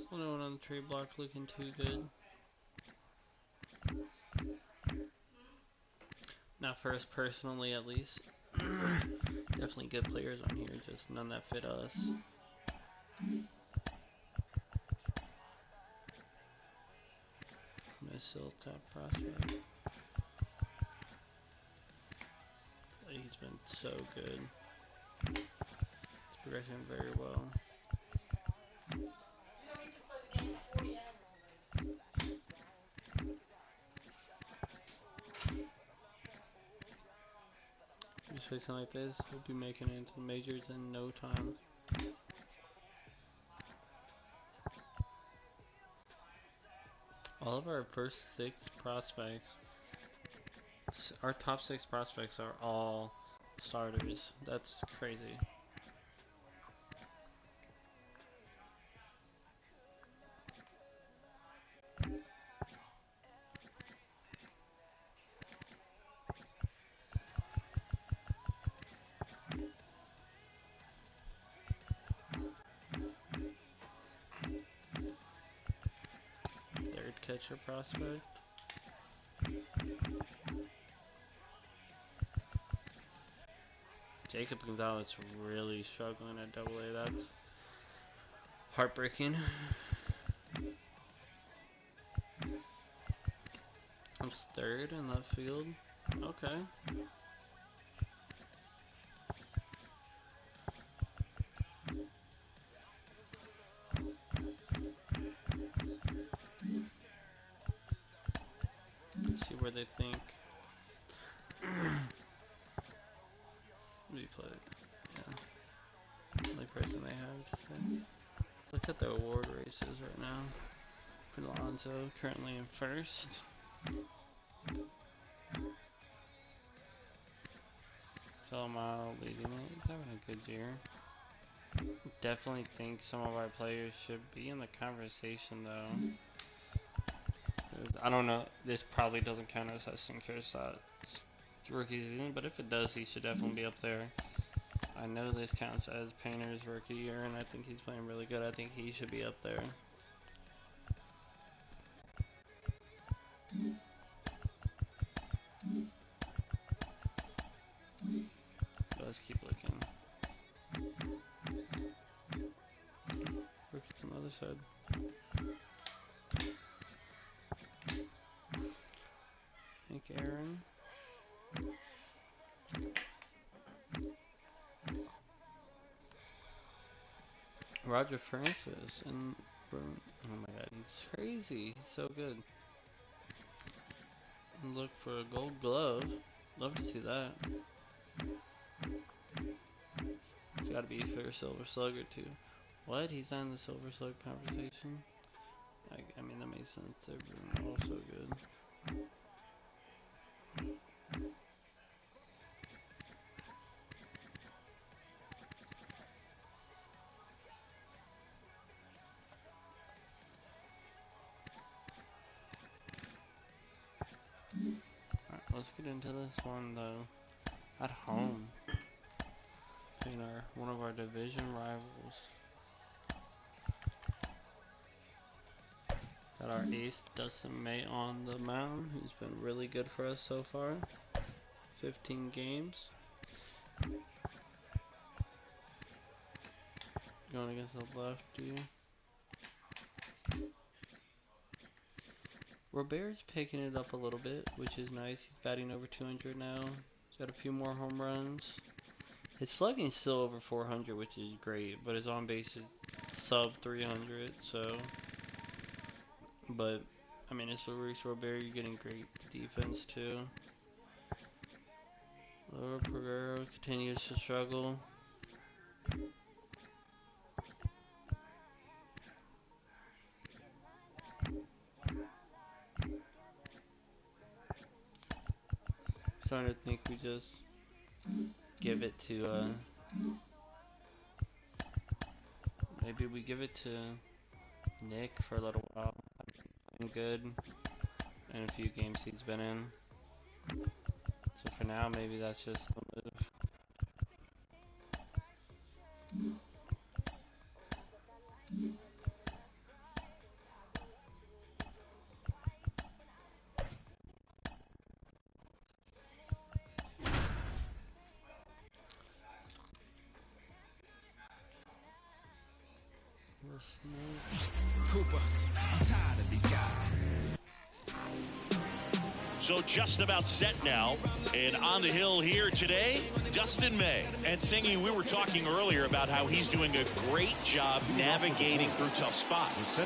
Still no one on the trade block looking too good. Not for us personally, at least. Definitely good players on here, just none that fit us. My still top prospect. He's been so good. It's progressing very well. Just fixing like this, he'll be making it into the majors in no time. All of our first 6 prospects, our top 6 prospects are all starters. That's crazy. Third catcher prospect. Jacob Gonzalez really struggling at AA. That's heartbreaking. I'm third in left field. Okay. where they think we played. Yeah. Only person they have today. Look at the award races right now. Alonso currently in first. Salmao leading it. He's having a good year. Definitely think some of our players should be in the conversation though. I don't know. This probably doesn't count as Heston Kiersat's rookie season, but if it does, he should definitely be up there. I know this counts as Painter's rookie year, and I think he's playing really good. I think he should be up there. Let's keep looking. Rookies on the other side. Hank Aaron. Roger Francis and oh my god, he's crazy. He's so good. Look for a gold glove. Love to see that. It's gotta be for a silver slugger too. What? He's not in the silver slug conversation? I mean that makes sense. They're all so good. Alright, let's get into this one though. At home. Playing one of our division rivals. Got our ace Dustin May on the mound, who's been really good for us so far. 15 games. Going against the lefty. Robert's picking it up a little bit, which is nice. He's batting over 200 now. He's got a few more home runs. His slugging's still over 400, which is great, but his on base is sub 300, so. But, I mean, it's Luis Robert, you're getting great defense too. Lower Pereira continues to struggle. Starting to think we just give it to, maybe we give it to Nick for a little while. Good in a few games he's been in. So for now, maybe that's just the move. Cooper, I'm tired of these guys. So just about set now, and on the hill here today, Dustin May. And Singy, we were talking earlier about how he's doing a great job navigating through tough spots.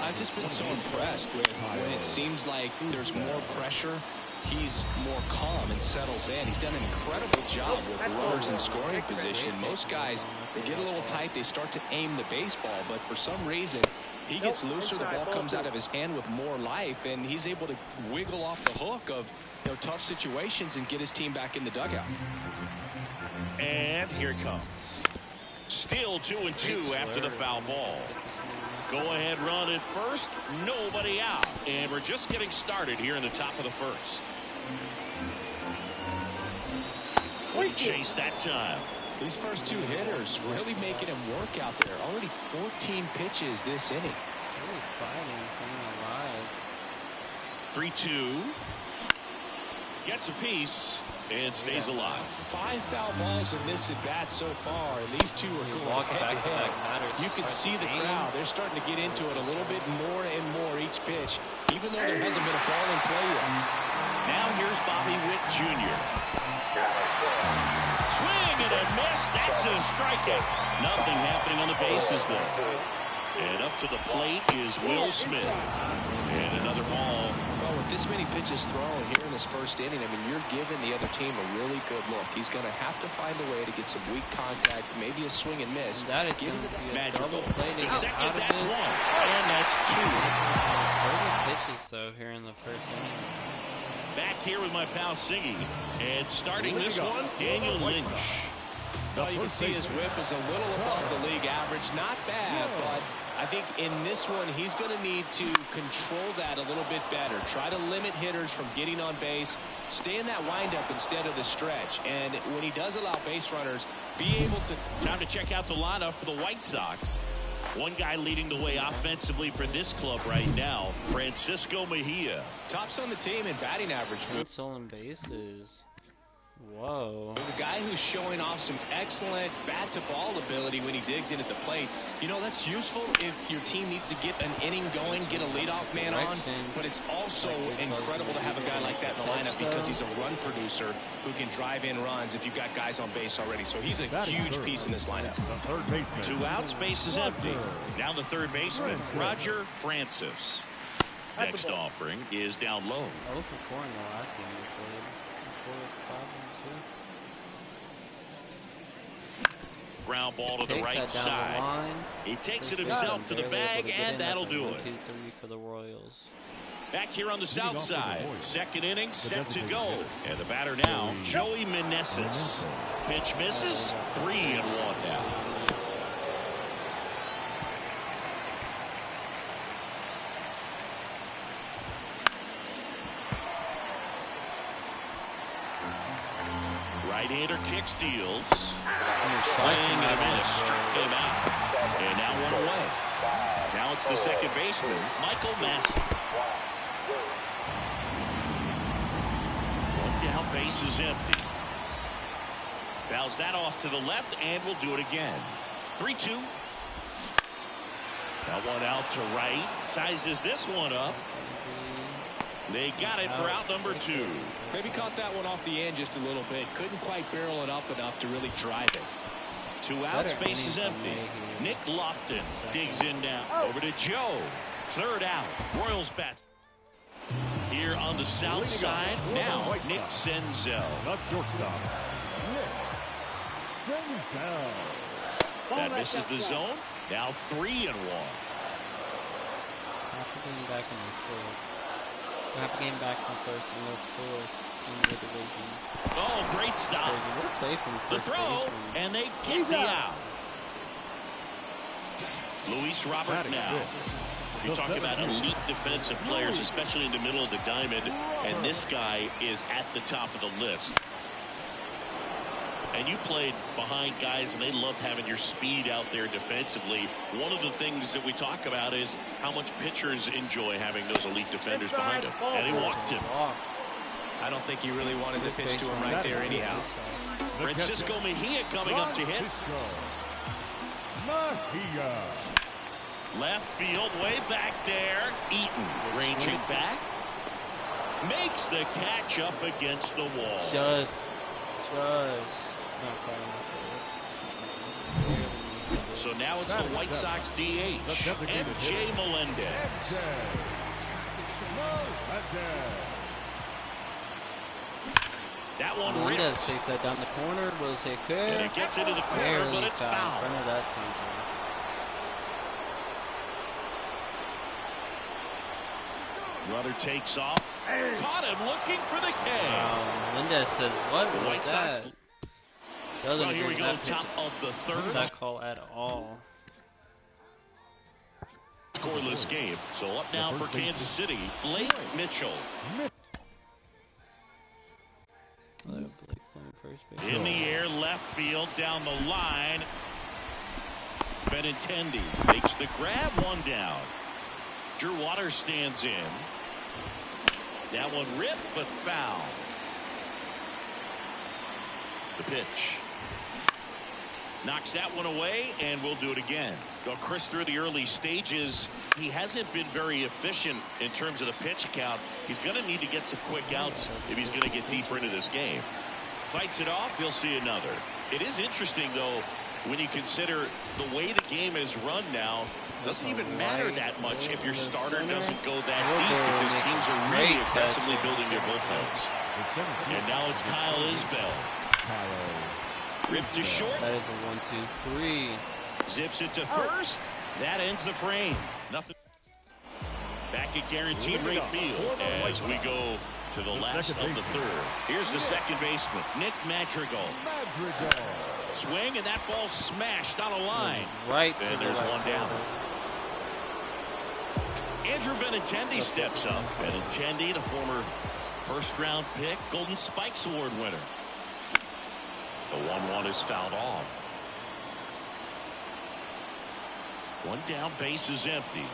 I've just been so impressed with when it seems like there's more pressure, he's more calm and settles in. He's done an incredible job with runners in scoring position. Most guys, they get a little tight, they start to aim the baseball, but for some reason, he gets looser, the ball comes out of his hand with more life, and he's able to wiggle off the hook of tough situations and get his team back in the dugout. And here it comes. Still 2-2 after the foul ball. Go ahead run at first, nobody out. And we're just getting started here in the top of the first. Good chase that time. These first two hitters really making him work out there. Already 14 pitches this inning. Really fighting, coming alive. 3-2. Gets a piece and stays alive. 5 foul balls in this at bat so far, and these two are going head to head. You can see the crowd. They're starting to get into it a little bit more and more each pitch, even though there hasn't been a ball in play yet. Now here's Bobby Witt Jr. Swing and a miss. That's a strikeout. Nothing happening on the bases there. And up to the plate is Will Smith. And another ball. Well, with with this many pitches thrown here in this first inning, I mean, you're giving the other team a really good look. He's going to have to find a way to get some weak contact, maybe a swing and miss. And that is going to be a double play to To second, that's it. 1. And that's 2. Perfect pitches, though, here in the first inning. Back here with my pal Siggy. And starting this one, Daniel Lynch. Well, you can see his whip is a little above the league average. Not bad, but I think in this one, he's going to need to control that a little bit better. Try to limit hitters from getting on base. Stay in that windup instead of the stretch. And when he does allow base runners, be able to... Time to check out the lineup for the White Sox. One guy leading the way offensively for this club right now, Francisco Mejia. Tops on the team in batting average. And stolen bases. Whoa. The guy who's showing off some excellent bat-to-ball ability when he digs in at the plate. You know, that's useful if your team needs to get an inning going, get a leadoff man on. But it's also incredible to have a guy like that in the lineup because he's a run producer who can drive in runs if you've got guys on base already. So he's a huge piece in this lineup. 2 outs, base is empty. Now the third baseman, Roger Francis. Next offering is down low. 0 for 4 in the last game we played. 4, 5, and 2. Ground ball to the right side. He takes it himself to the bag, and that'll do it. 2-3 for the Royals. Back here on the south side. Second inning set to go. And the batter now, Joey Meneses. Pitch misses. 3-1 now. Right-hander kick steals. Swing and a miss. Struck him out. And now 1 away. Now it's the second baseman, Michael Massey. 1 down, base is empty. Fouls that off to the left, and we'll do it again. 3-2. Now 1 out to right. Sizes this one up. They got it for out number 2. Maybe caught that one off the end just a little bit. Couldn't quite barrel it up enough to really drive it. 2 outs, base is empty. Nick Lofton digs in now. Over to Joe. 3rd out. Royals bat. Here on the south side, now Nick Senzel. The shortstop, Nick Senzel. That misses the zone. Now 3-1. Half a game back in the fourth. Half a game back from first and the fourth in the division. Oh, great stop. What a play from The first throw, baseman. and they get the out. Luis Robert now. You talk about elite defensive players, especially in the middle of the diamond, and this guy is at the top of the list. And you played behind guys, and they loved having your speed out there defensively. One of the things that we talk about is how much pitchers enjoy having those elite defenders behind them. And he walked him. I don't think he really wanted to pitch to him right there anyhow. Francisco Mejia coming up to hit. Mejia. Left field, way back there. Eaton ranging back. Makes the catch up against the wall. Just. So now it's the White Sox DH, MJ Melendez. That one Melendez ripped. takes that down the corner. Will say fair. And it gets into the corner, but it's in foul. front of that center. Runner takes off. Caught him looking for the K. Melendez says, what The White was Sox. that? Doesn't Well, here agree we with go, that pitch. top of the third. That call at all. Scoreless game. So up now for Kansas City, Blake Mitchell. Blake playing first base. In the air, left field, down the line. Benintendi makes the grab, 1 down. Drew Waters stands in. That one ripped, but foul. The pitch. Knocks that one away, and we'll do it again. Well, Chris, through the early stages, he hasn't been very efficient in terms of the pitch count. He's going to need to get some quick outs if he's going to get deeper into this game. Fights it off, you'll see another. It is interesting, though, when you consider the way the game is run now, doesn't even matter that much if your starter doesn't go that deep, because teams are really aggressively building their bullpens. And now it's Kyle Isbell. Ripped to short. That is a 1-2-3. Zips it to first. That ends the frame. Nothing. Back at guaranteed rate field as we go to the last of the third. Here's the second baseman, Nick Madrigal. Swing, and that ball smashed on a line. Right. And there's one down. Andrew Benintendi steps up. Benintendi, the former first-round pick, Golden Spikes Award winner. The 1-1 is fouled off. One down, base is empty.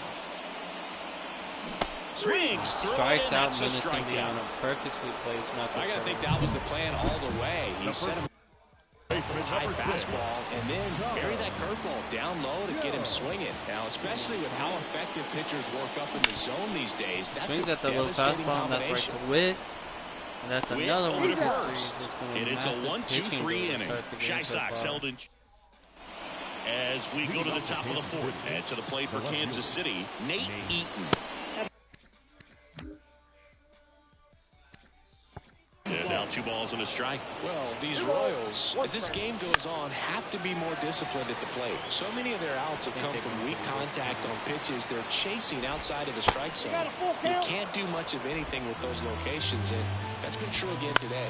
Swings, strikes out, Benintendi on a purposely placed. I gotta think that was the plan all the way. He set him high fastball and then bury that curveball down low to get him swinging. Now, especially with how effective pitchers work up in the zone these days, that's swings a at the low fastball. That's right to Witt. And that's another one to first. And it's a 1-2-3 inning. Shy Sox held in as we go to the top of the fourth. And to the plate for Kansas City, Nate Eaton. And now 2 balls and a strike. Well, these Royals, as this game goes on, have to be more disciplined at the plate. So many of their outs have come from weak contact on pitches they're chasing outside of the strike zone. You can't do much of anything with those locations, and that's been true again today.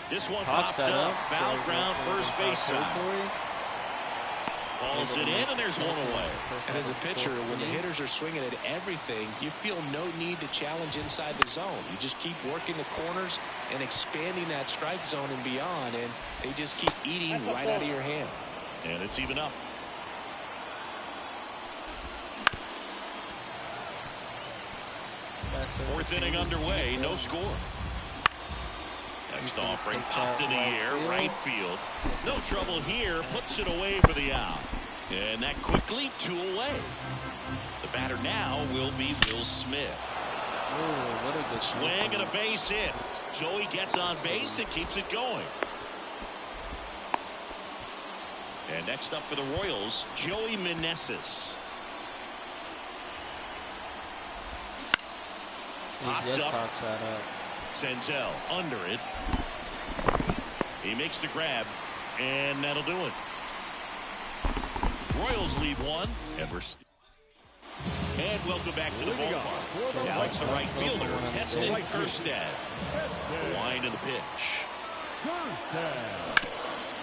This one popped up, foul ground, first base side. Calls it in, and there's one away. And as a pitcher, when the hitters are swinging at everything, you feel no need to challenge inside the zone. You just keep working the corners and expanding that strike zone and beyond, and they just keep eating right out of your hand. And it's even up. Fourth inning underway, no score. Next offering popped in the air, right field. No trouble here, puts it away for the out. And that quickly, 2 away. The batter now will be Will Smith. Oh, what a good swing and a base hit. Joey gets on base and keeps it going. And next up for the Royals, Joey Meneses. Popped up. Senzel under it. He makes the grab, and that'll do it. Royals lead 1, and welcome back to the ballpark. Now it's the right fielder, Heston Kjerstad. The wind and the pitch.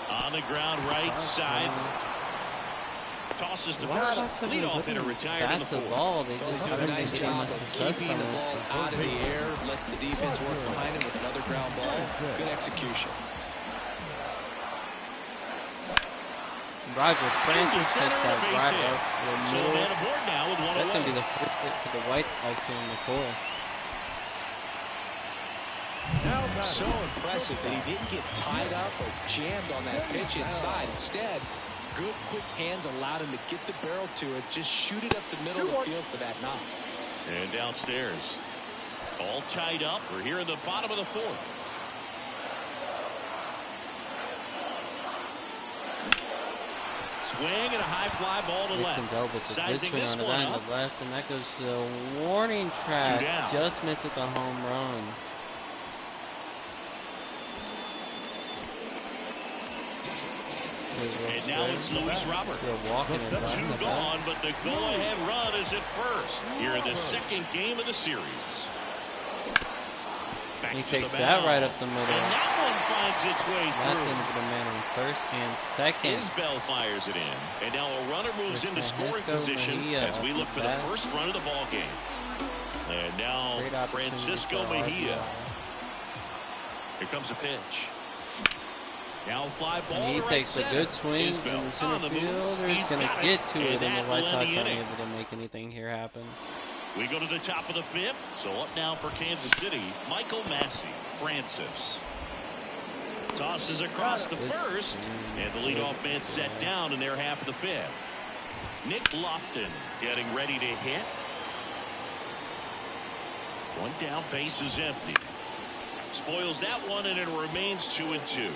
On the ground, right side. Tosses to first. Leadoff hitter retired in the fourth. They do a nice job of keeping the ball out of the air. Lets the defense work behind him with another ground ball. Good execution. Roger Francis hits that right up the middle. That's going to be the first hit for the White Sox here in the fourth. So impressive that he didn't get tied up or jammed on that pitch inside. Instead, good quick hands allowed him to get the barrel to it, just shoot it up the middle of the field for that knock. And downstairs, all tied up. We're here in the bottom of the fourth. Swing and a high fly ball to left. Sizing this one up. To left, and that goes to the warning track. Just misses the home run. And now it's Luis Robert. 2 gone, but the go-ahead run is at first here in the second game of the series. Back he to takes the that right up the middle. And that one finds its way That's through. going to be the man on first and second. Isbell fires it in. And now a runner moves into scoring position as we look for the first run of the ball game. And now Francisco Mejia. Here comes a pitch. Now fly ball. And he takes a good swing in the center fielder. He's going to get to it, and the White Sox aren't able to make anything here happen. We go to the top of the fifth. So up now for Kansas City, Michael Massey. Francis tosses across the first, and the leadoff man set down in their half of the fifth. Nick Lofton getting ready to hit. One down, base is empty. Spoils that one, and it remains 2-2.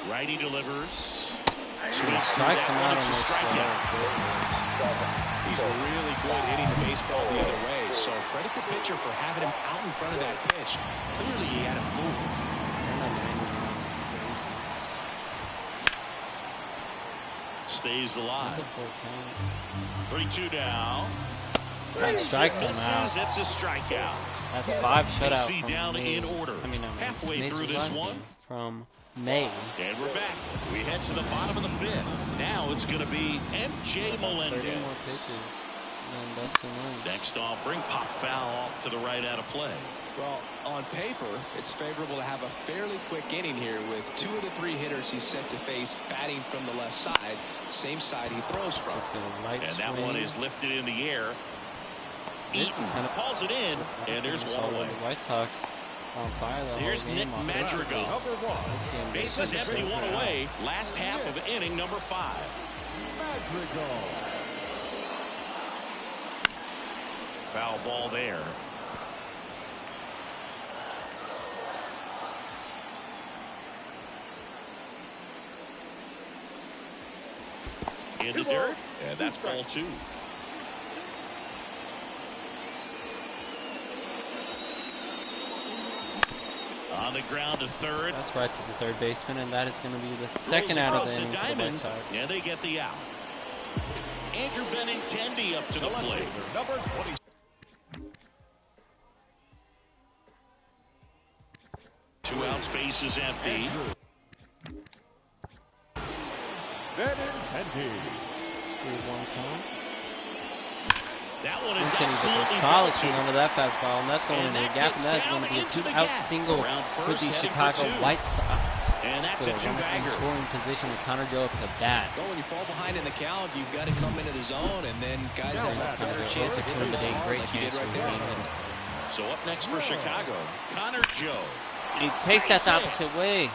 Righty delivers. Sweeps through Strikes that him one. out It's on a this strikeout. He's really good hitting the baseball the other way, so credit the pitcher for having him out in front of that pitch. Clearly, he had him fooled. Stays alive. 3-2 now. Strikes him out. It's a strikeout. That's 5 shutouts KC from down May. in order. Halfway May's through this last one. game from May. And we're back. We head to the bottom of the 5th. Now it's going to be MJ 30 more Melendez. pitches than Dustin Lynch. Next offering, pop foul off to the right out of play. Well, on paper, it's favorable to have a fairly quick inning here with 2 of the 3 hitters he's set to face batting from the left side, same side he throws from. And that one is lifted in the air. Eaton calls it in, and there's one away. The White Sox on fire the Here's whole Nick game. Madrigal. Bases empty, one away. Last half of inning number 5. Madrigal. Foul ball there. In the dirt, and that's ball 2. On the ground to third. That's right to the third baseman, and that is going to be the second out of the inning for the White Sox. And they get the out. Andrew Benintendi up to the plate. Number 20. Two out, space is empty. Benintendi. 3-1 count. That one is He's a absolutely solid bounced. swing under that fastball, and that's going into the gap, and that is going to be a 2-out single for the Chicago White Sox. And that's a two-bagger. Scoring position with Connor Joe up to bat. Well, when you fall behind in the count, you've got to come into the zone, and then guys have a better chance of hitting the ball great like you chance did right there. So up next for Chicago, Connor Joe. And he takes that the opposite way.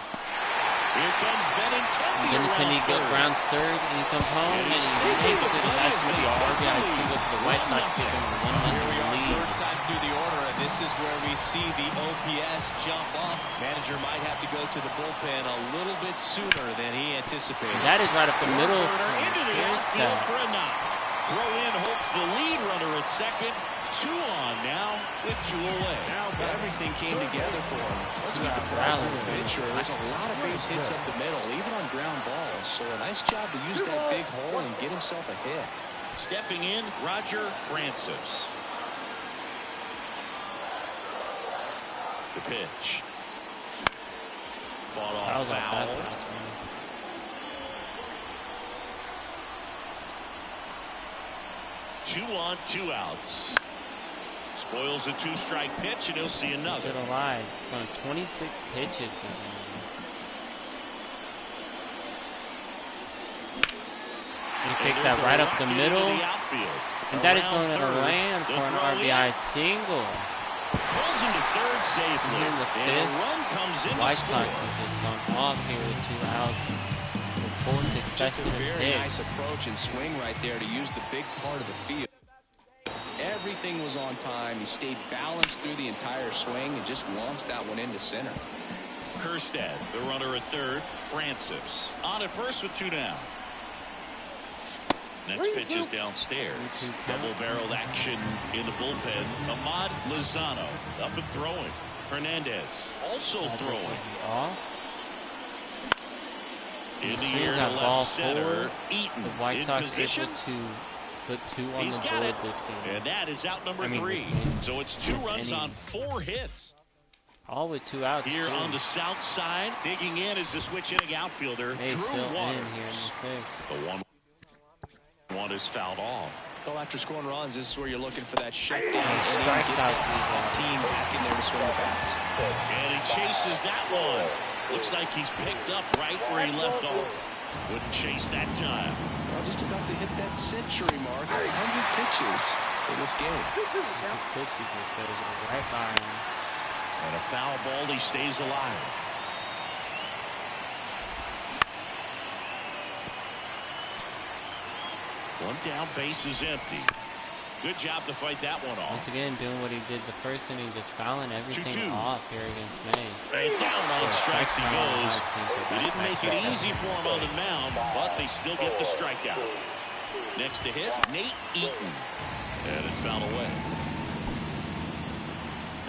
Here comes Benintendi. Benintendi grounds third, and he comes home, and he makes it, and that's going to be a RBI single for the White Sox, taking a 1-0 lead. Third time through the order, and this is where we see the OPS jump up. Manager might have to go to the bullpen a little bit sooner than he anticipated. And that is right up the middle. Into the outfield for a knock. Throw in hopes the lead runner at second. 2 on now with 2 away. Now everything came together for him. Let's get the rally pitcher. There's a lot of base hits up the middle, even on ground balls. So a nice job to use that big hole and get himself a hit. Stepping in, Roger Francis. The pitch. Fought off foul. 2 on, 2 outs. Spoils a 2-strike pitch, and he'll see another. Good alive. It's going 26 pitches. He takes that right up the middle. And that is going to land for an RBI single. Pulls him to third safely. And in the and fifth, a run comes in White to Sox score. have just gone off here with 2 outs. Just a very hit. nice approach and swing right there to use the big part of the field. Everything was on time. He stayed balanced through the entire swing and just launched that one into center. Kerstead, the runner at third. Francis on at first with 2 down. Next pitch is downstairs. Double-barreled action in the bullpen. Ahmad Lozano up and throwing. Hernandez also throwing. Off. In the Swings air to that ball left center. forward. Eaton The White in Sox position. able to put 2 on He's the got board it. this game. And that is out number I mean, 3. this game. So it's 2 This runs inning. on 4 hits. All with 2 outs. Here too. on the south side, digging in is the switch hitting outfielder, Hey, Drew still Waters. in here in the 6th. The 1 is fouled off. Well, after scoring runs, this is where you're looking for that shutdown. And Strikes get out that these, team back in there to swing the bats. And he chases that one. Looks like he's picked up right where he left off. Wouldn't chase that time. Well, just about to hit that century mark. 100 pitches for this game. Right by him. And a foul ball, he stays alive. One down, base is empty. Good job to fight that one off. Once again, doing what he did the first inning, just fouling everything 2-2. off here against May. And down on strikes he goes. They didn't make it easy for him on the mound, but they still get the strikeout. Next to hit, Nate Eaton. And it's fouled away.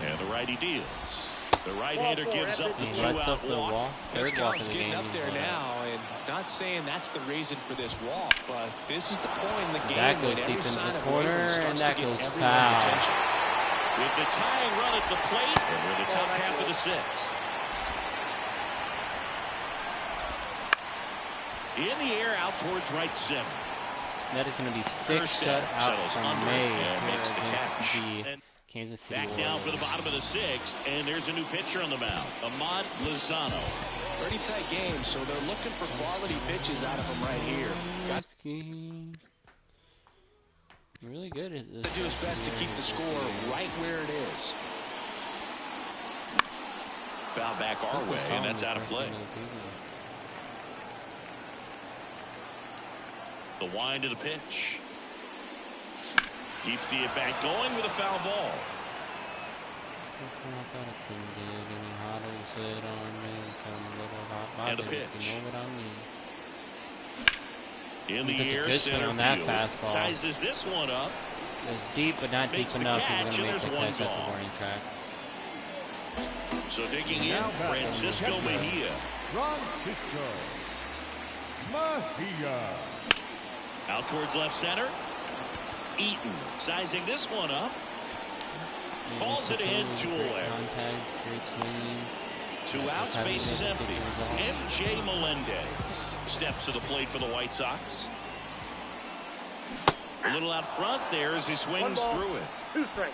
And the righty deals. The right-hander gives up the two-out walk. This count's getting up there now, and not saying that's the reason for this walk, but this is the point in the game when every sign of wavering starts to get everyone's attention. With the tying run at the plate, and we're in the top half of the sixth. In the air, out towards right center. That is going to be 6 shutouts from May and makes the catch. Kansas City Back down for the bottom of the sixth, and there's a new pitcher on the mound, Ahmad Lozano. Pretty tight game, so they're looking for quality pitches out of him right here. Got really good at this. To do his best to keep the score right where it is. Foul back our way, and that's out of play. The wind of the pitch. Keeps the at-bat going with a foul ball. And a pitch. In the air, center field. Sizes this one up. It's deep, but not deep enough. He's going to make the catch at the warning track. So digging in, Francisco Mejia. Francisco Mejia. Out towards left center. Eaton sizing this one up. Calls it in, 2 away. 2 outs, base is empty. MJ Melendez steps to the plate for the White Sox. A little out front there as he swings through it. 2 strikes.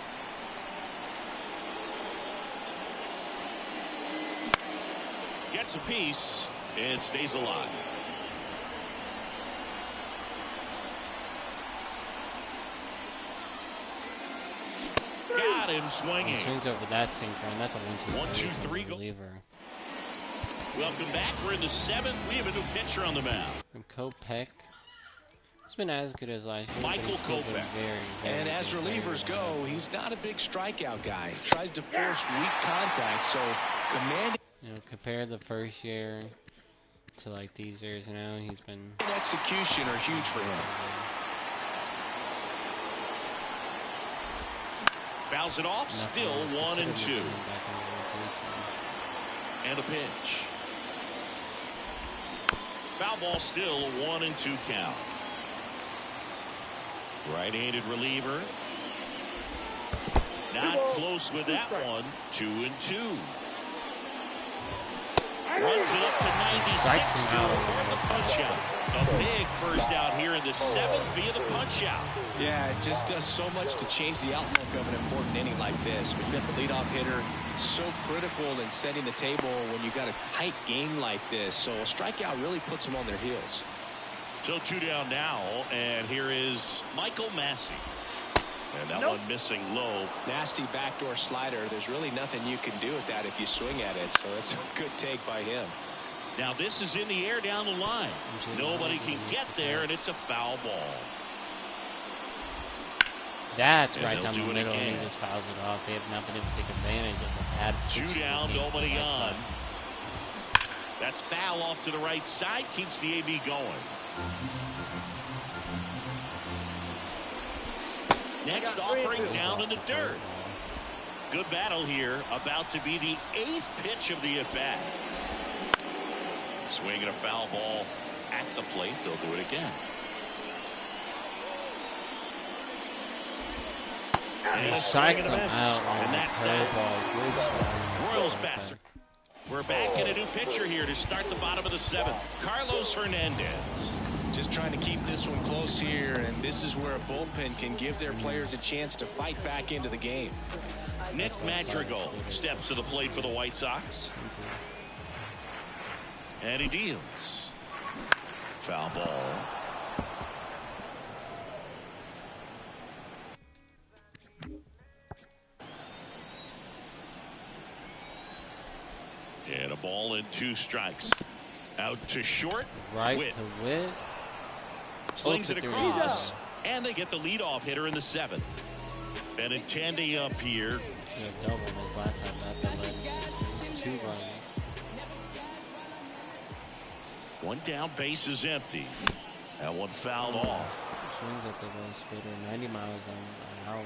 Gets a piece and stays alive. Got him swinging. He swings over that sinker, and that's a 1-2-3 reliever. Welcome back. We're in the 7th. We have a new pitcher on the mound. From Kopech. It's been as good as last year. Michael Kopech. And as relievers go, he's not a big strikeout guy. He tries to force weak contact, so commanding. You know, compare the first year to like these years now, he's been. Execution are huge for him. Fouls it off, still 1-2. And a pitch. Foul ball, still a 1-2 count. Right-handed reliever. Not close with that one. 2-2. Runs it up to 96 to avoid the punch out. A big first out here in the 7th via the punch out. Yeah, it just does so much to change the outlook of an important inning like this. When you got the leadoff hitter, so critical in setting the table when you got a tight game like this. So a strikeout really puts them on their heels. So 2 down now, and here is Michael Massey. And that one missing low. Nasty backdoor slider. There's really nothing you can do with that if you swing at it. So it's a good take by him. Now this is in the air down the line. Nobody can get there, and it's a foul ball. That's right down the middle, and he just fouls it off. They have not been able to take advantage of the bad. 2 down, nobody on. That's foul off to the right side. Keeps the AB going. Next offering down in the dirt. Good battle here. About to be the 8th pitch of the at-bat. Swinging a foul ball at the plate. They'll do it again. And he strikes him out. And that's that. Royals batter. We're back in a new pitcher here to start the bottom of the 7th. Carlos Hernandez. Just trying to keep this one close here, and this is where a bullpen can give their players a chance to fight back into the game. Nick Madrigal steps to the plate for the White Sox. And he deals. Foul ball. And a ball and 2 strikes. Out to short. Right Witt. to Witt. Slings it across. And they get the leadoff hitter in the 7th. Benintendi up here. Double his last time, not to let 2 runs. One down, base is empty. That one fouled off. Swings at the low splitter, 90 miles an hour.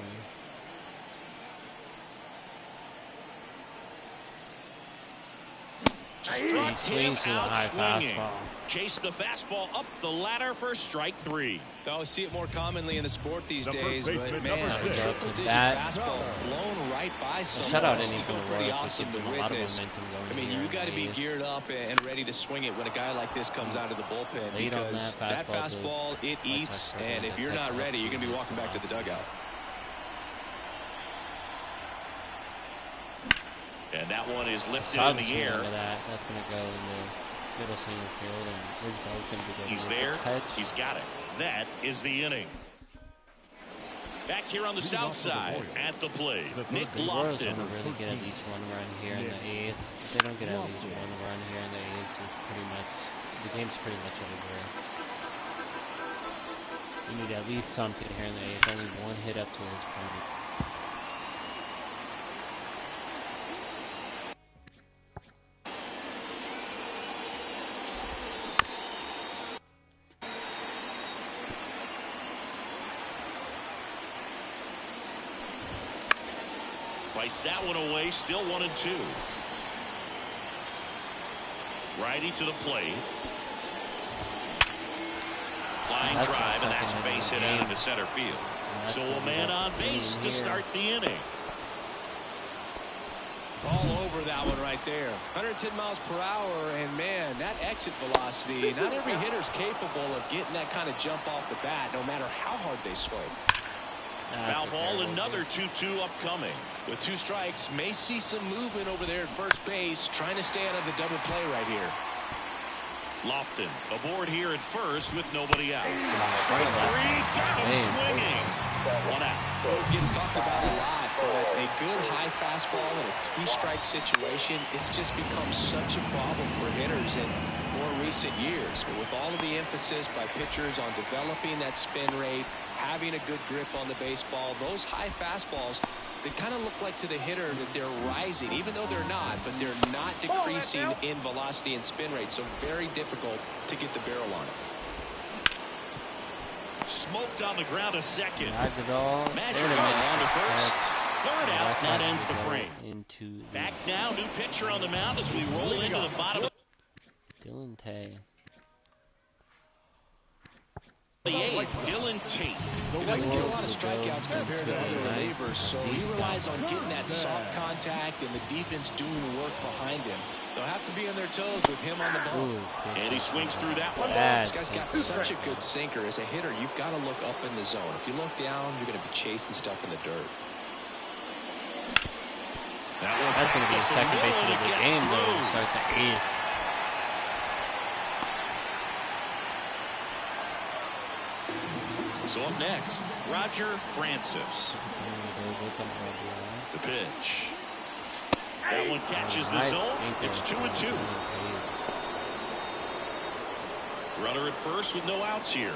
Struck him to the out high swinging. fastball. Chase the fastball up the ladder for strike 3. Oh, see it more commonly in the sport these days, but baseman, man, number a 6. triple-digit That- fastball blown right by someone shutout is inning still for pretty Royals would awesome give to them a lot of witness. momentum going I mean, here you in got to the be eighth. geared up and ready to swing it when a guy like this comes out of the bullpen, Late on because that that fastball fastball, it eats, Sox and if you're not ready, you're going to be walking back to the dugout. And that one is lifted Saw in the air. That's going to go in the middle center field, and Isbell's going to be He's with there. the catch. He's got it. That is the inning. Back here on the south side at the plate, Nick The Royals Lofton. want to really get at least 1 run here in the 8th. If they don't get at least 1 run here in the 8th, it's pretty much, the game's pretty much over. You need at least something here in the 8th. Only 1 hit up to this point. Fights that one away, still 1-2. Righty to the plate. Flying That's drive, and that's a second base inning hit out game. into center field. That's So what a we man got on base to here. start the inning. All over that one right there. 110 miles per hour, and man, that exit velocity, not every hitter's capable of getting that kind of jump off the bat, no matter how hard they swing. Foul ball, another 2-2 upcoming. With 2 strikes, may see some movement over there at first base, trying to stay out of the double play right here. Lofton aboard here at first with nobody out. Strike 3, got him swinging. 1 out. Gets talked about a lot, but a good high fastball in a 2-strike situation, it's just become such a problem for hitters in more recent years. But with all of the emphasis by pitchers on developing that spin rate, having a good grip on the baseball, those high fastballs, they kind of look like to the hitter that they're rising, even though they're not, but they're not decreasing in velocity and spin rate, so very difficult to get the barrel on it. Smoked on the ground a second. Magdal. Magic on to first. Third out, that ends the frame. Into the Back now, new pitcher on the mound as we roll into the bottom of Dylan Tay. the 8th. Dylan Tate. He doesn't get a lot of strikeouts compared to other relievers, so he relies on getting that soft contact and the defense doing the work behind him. They'll have to be on their toes with him on the ball. And he swings through that one. This guy's got such a good sinker. As a hitter, you've got to look up in the zone. If you look down, you're going to be chasing stuff in the dirt. That's going to be the second baseman of the game, though, to start the 8th. So up next, Roger Francis. The pitch. That one catches the zone. It's 2-2. Runner at first with no outs here.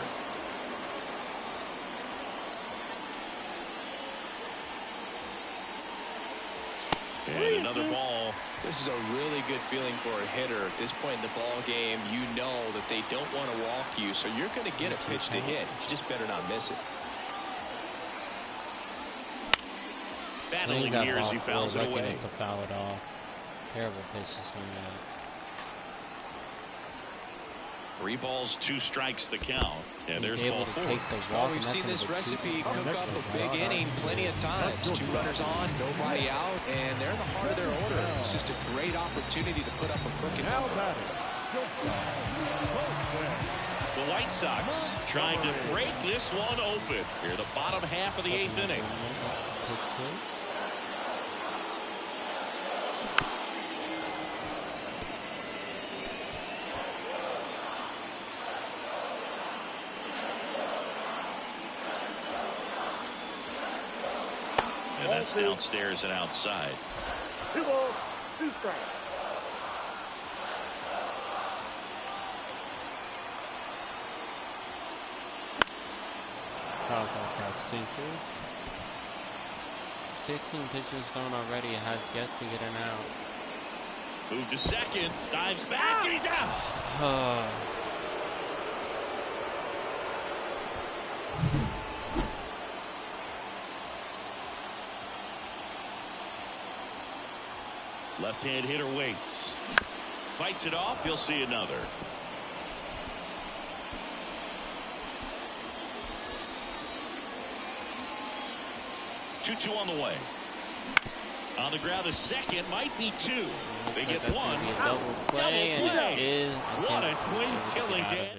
And another ball. This is a really good feeling for a hitter. At this point in the ball game, you know that they don't want to walk you, so you're going to get a pitch to hit. You just better not miss it. Battling here as he fouls it away. To foul it off. Terrible pitch just went out. 3 balls, 2 strikes the count. And there's ball 4. Well, we've seen this recipe cook up a big inning plenty of times. 2 runners on, nobody out, and they're in the heart of their order. It's just a great opportunity to put up a crooked number. The White Sox trying to break this one open here the bottom half of the 8th inning. And that's downstairs and outside. 2 balls, 2 strikes. Fouls out that sinker. 16 pitches thrown already, has yet to get an out. Move to second, dives back, and he's out. Left-hand hitter waits. Fights it off, he'll see another. Two on the way. On the ground, a second, might be two. They get one. Double play. What a twin killing day.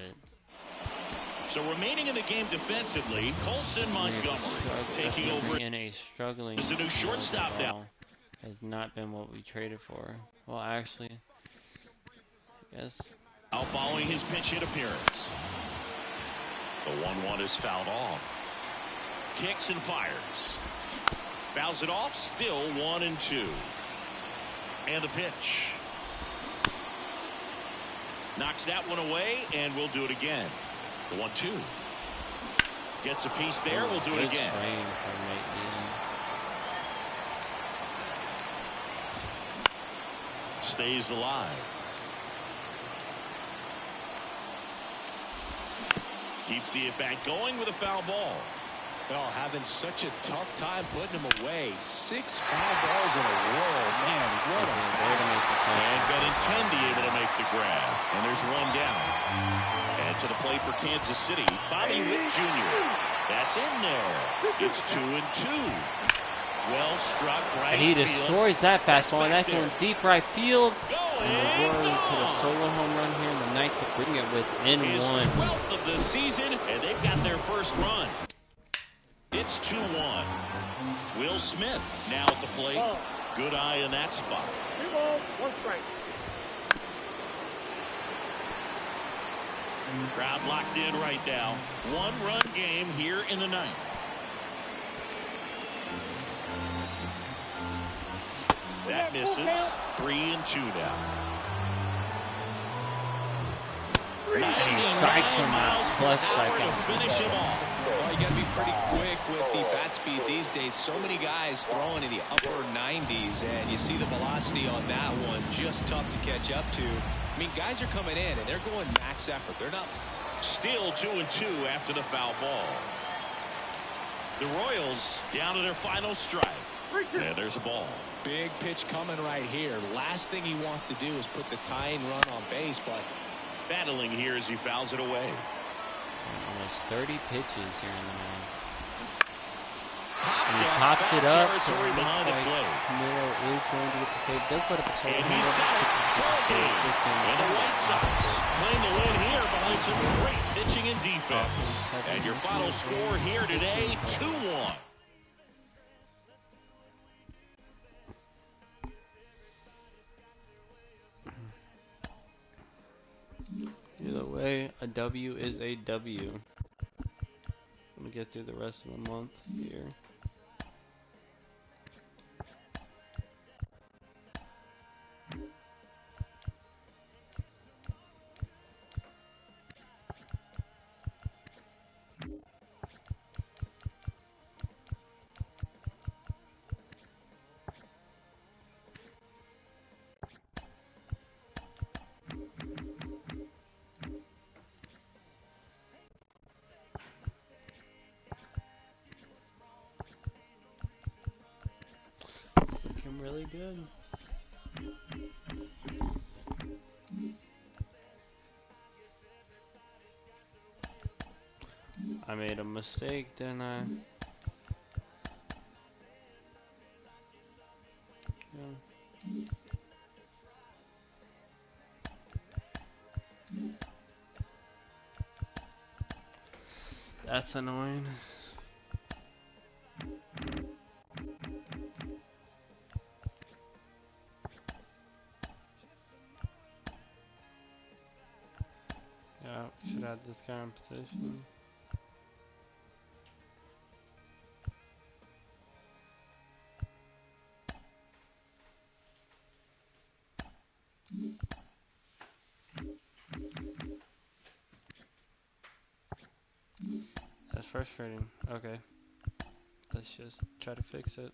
So remaining in the game defensively, Colson Montgomery taking over in a struggling. Is the new shortstop now. Has not been what we traded for. Well, actually, yes. Now following his pinch hit appearance. The 1-1 is fouled off. Kicks and fires. Fouls it off, still 1-2. And the pitch. Knocks that one away, and we'll do it again. The 1-2. Gets a piece there, we'll do it again. Stays alive. Keeps the at-bat going with a foul ball. Well, having such a tough time putting him away. 6 foul balls in a row. Man, what a And Benintendi able to make the grab. And there's one down. And to the plate for Kansas City, Bobby Witt Jr. That's in there. It's 2-2. Well struck right. And he field. destroys that fastball, and that's going deep right field. Going and the Royals hit a solo home run here in the ninth to bring it within His one. 12th of the season, and they've got their first run. It's 2-1. Will Smith now at the plate. Good eye in that spot. 2 balls, 1 strike. Crowd locked in right now. 1-run game here in the ninth. That misses. 3-2 now. And he strikes him out. Plus strike To finish him off. Well, you got to be pretty quick with the bat speed these days. So many guys throwing in the upper 90s, and you see the velocity on that one. Just tough to catch up to. I mean, guys are coming in, and they're going max effort. They're not. Still 2-2 after the foul ball. The Royals down to their final strike. Yeah, there's a ball. Big pitch coming right here. Last thing he wants to do is put the tying run on base, but battling here as he fouls it away. Almost 30 pitches here in the ninth. And he pops it up. Territory behind the plate. Camilo is going to get the save. Does let it pass. And he's got it. Ball game. And the White Sox claim the win here behind some great pitching and defense. And your final score here today, 2-1. Either way, a W is a W. I'm gonna get through the rest of the month here. Really good. I made a mistake, didn't I? Yeah. That's annoying. Should add this guy in position. That's That's frustrating. Okay. Let's just try to fix it.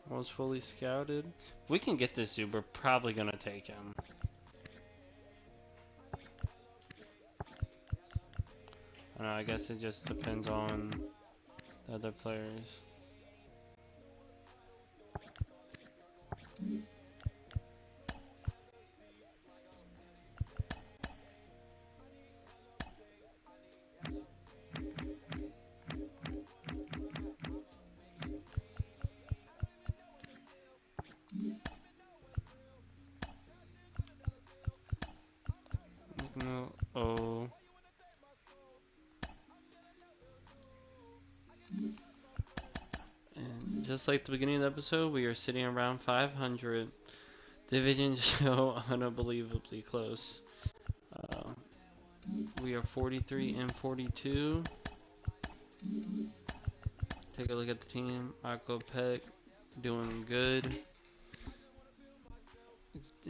Once fully scouted. We can get this dude. We're probably going to take him. I don't know, I guess it just depends on the other players. No. Oh. And just like the beginning of the episode, we are sitting around 500. Divisions so unbelievably close. We are 43 and 42. Take a look at the team. Marco Peck doing good.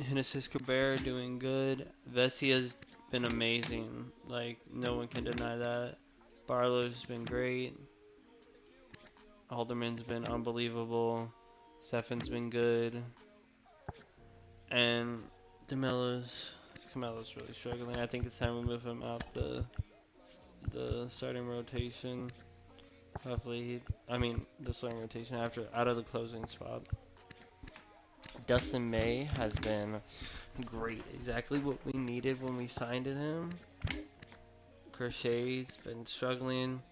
Genesis Cabrera doing good. Vesia's been amazing. Like, no one can deny that. Barlow's been great. Alderman's been unbelievable. Stefan's been good. And Camelo's really struggling. I think it's time we move him out the starting rotation. Hopefully, the starting rotation out of the closing spot. Dustin May has been great. Exactly what we needed when we signed him. Crochet's been struggling.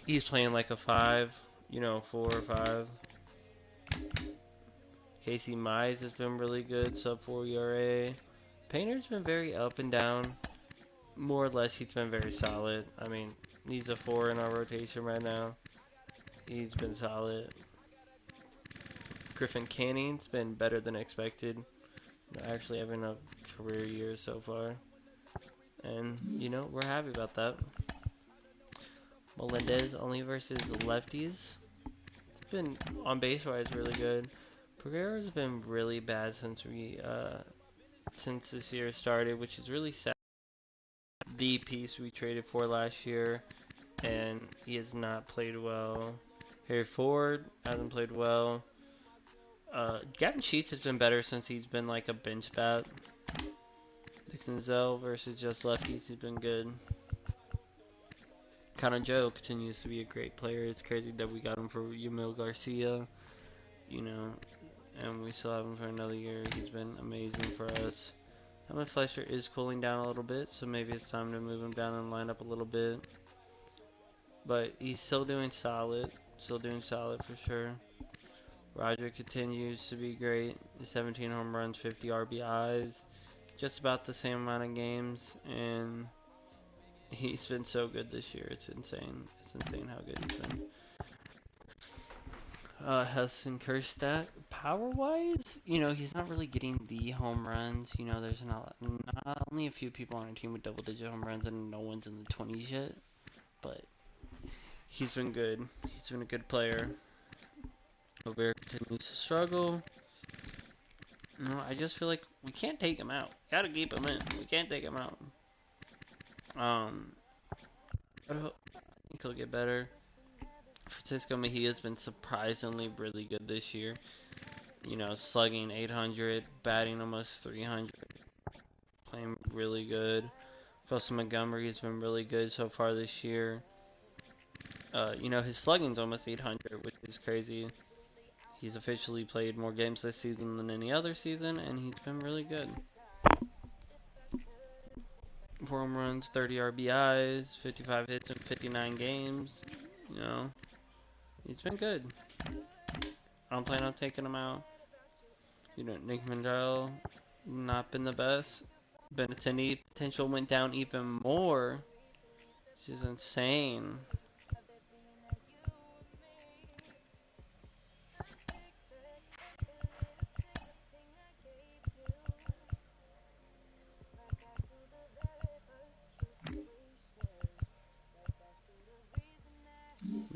He's playing like a 5, 4 or 5. Casey Mize has been really good, sub 4 ERA. Painter's been very up and down. More or less, he's been very solid. He's a 4 in our rotation right now. He's been solid. Griffin Canning's been better than expected. Actually having a career year so far. And, we're happy about that. Melendez only versus the lefties. It's been, on base wise, really good. Pereira's been really bad since this year started, which is really sad. The piece we traded for last year, and he has not played well. Harry Ford hasn't played well. Gavin Sheets has been better since he's been like a bench bat. Dixon Zell versus just lefties has been good. Connor Joe continues to be a great player. It's crazy that we got him for Yamil Garcia, and we still have him for another year. He's been amazing for us. Thomas Fleischer is cooling down a little bit, so maybe it's time to move him down and line up a little bit. But he's still doing solid for sure. Roger continues to be great. 17 home runs, 50 RBIs, just about the same amount of games, and he's been so good this year. It's insane. It's insane how good he's been. Heston Kjerstad, power-wise, he's not really getting the home runs. There's not only a few people on our team with double-digit home runs, and no one's in the 20s yet. But he's been good. He's been a good player. Over continues to struggle. I just feel like we can't take him out. Gotta keep him in. We can't take him out. But I think he'll get better. Francisco Mejia's been surprisingly really good this year. Slugging 800, batting almost 300, playing really good. Costa Montgomery's been really good so far this year. His slugging's almost 800, which is crazy. He's officially played more games this season than any other season, and he's been really good. 4 home runs, 30 RBIs, 55 hits in 59 games. He's been good. I don't plan on taking him out. Nick Mandel, not been the best. Benintendi potential went down even more, which is insane.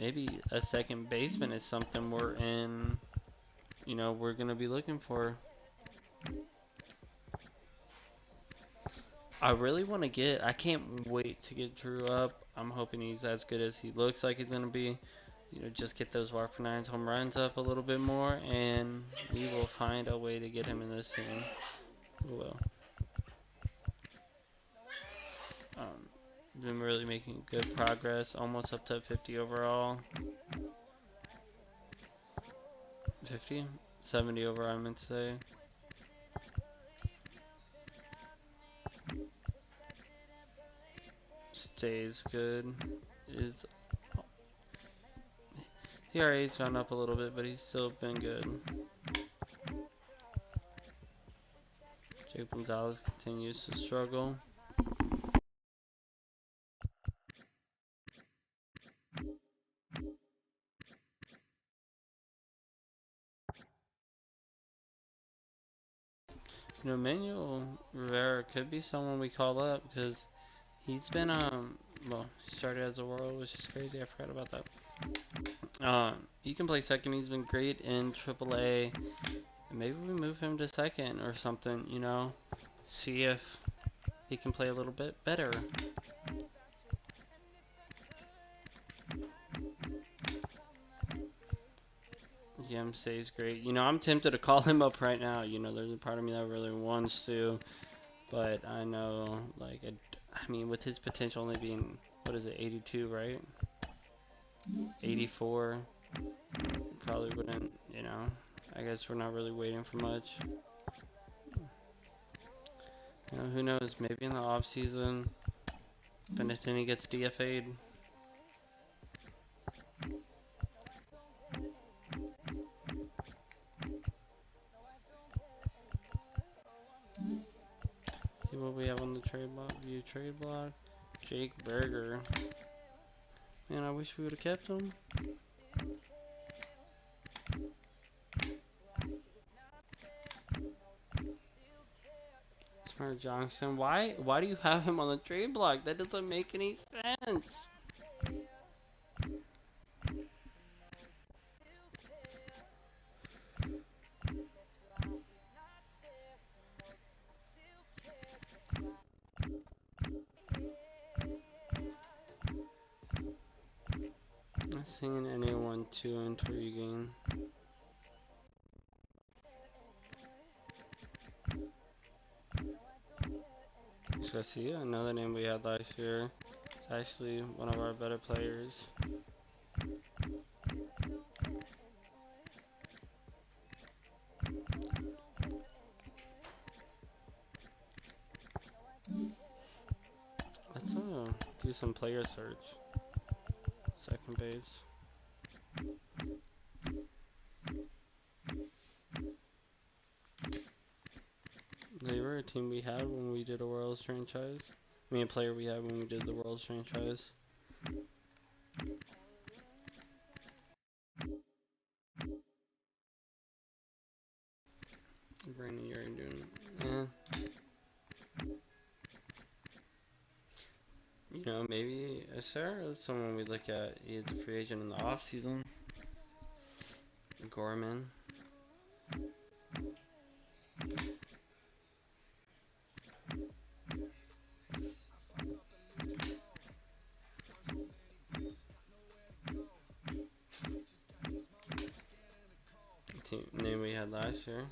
maybe a second baseman is something we're going to be looking for. I really want to I can't wait to get Drew up. I'm hoping he's as good as he looks like he's going to be. Just get those Walker 9s home runs up a little bit more, and we will find a way to get him in this team. We will. Been really making good progress, almost up to 50 overall. 50? 70 overall, I meant to say. Stays good. The ERA's gone up a little bit, but he's still been good. Jake Gonzalez continues to struggle. Manuel Rivera could be someone we call up because he's been well, he started as a World, which is crazy. I forgot about that. He can play second. He's been great in AAA. Maybe we move him to second or something. See if he can play a little bit better. Yem stays great. I'm tempted to call him up right now. There's a part of me that really wants to, but I know, like, I mean, with his potential only being, what is it, 82, right? 84. Probably wouldn't, I guess we're not really waiting for much. Who knows? Maybe in the off season, Benettini gets DFA'd. See what we have on the trade block. View trade block. Jake Berger. Man, I wish we would have kept him. Smart Johnson. Why do you have him on the trade block? That doesn't make any sense. Not seeing anyone too intriguing. Garcia, another name we had last year. It's actually one of our better players. Let's do some player search. Second base. They were a team we had when we did a Worlds franchise. I mean, a player we had when we did the Worlds franchise. Brandon, you're doing. Maybe Sarah is someone we look at. He's a free agent in the off season. Gorman. Name we had last year.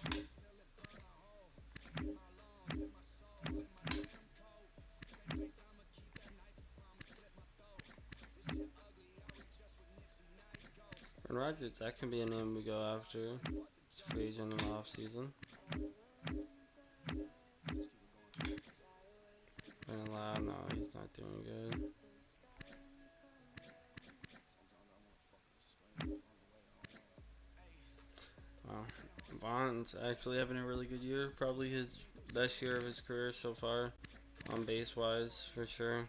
And Rogers, that can be a name we go after. It's free agent in the off season. And Lau, no, he's not doing good. Wow. Bond's actually having a really good year. Probably his best year of his career so far. On base wise, for sure.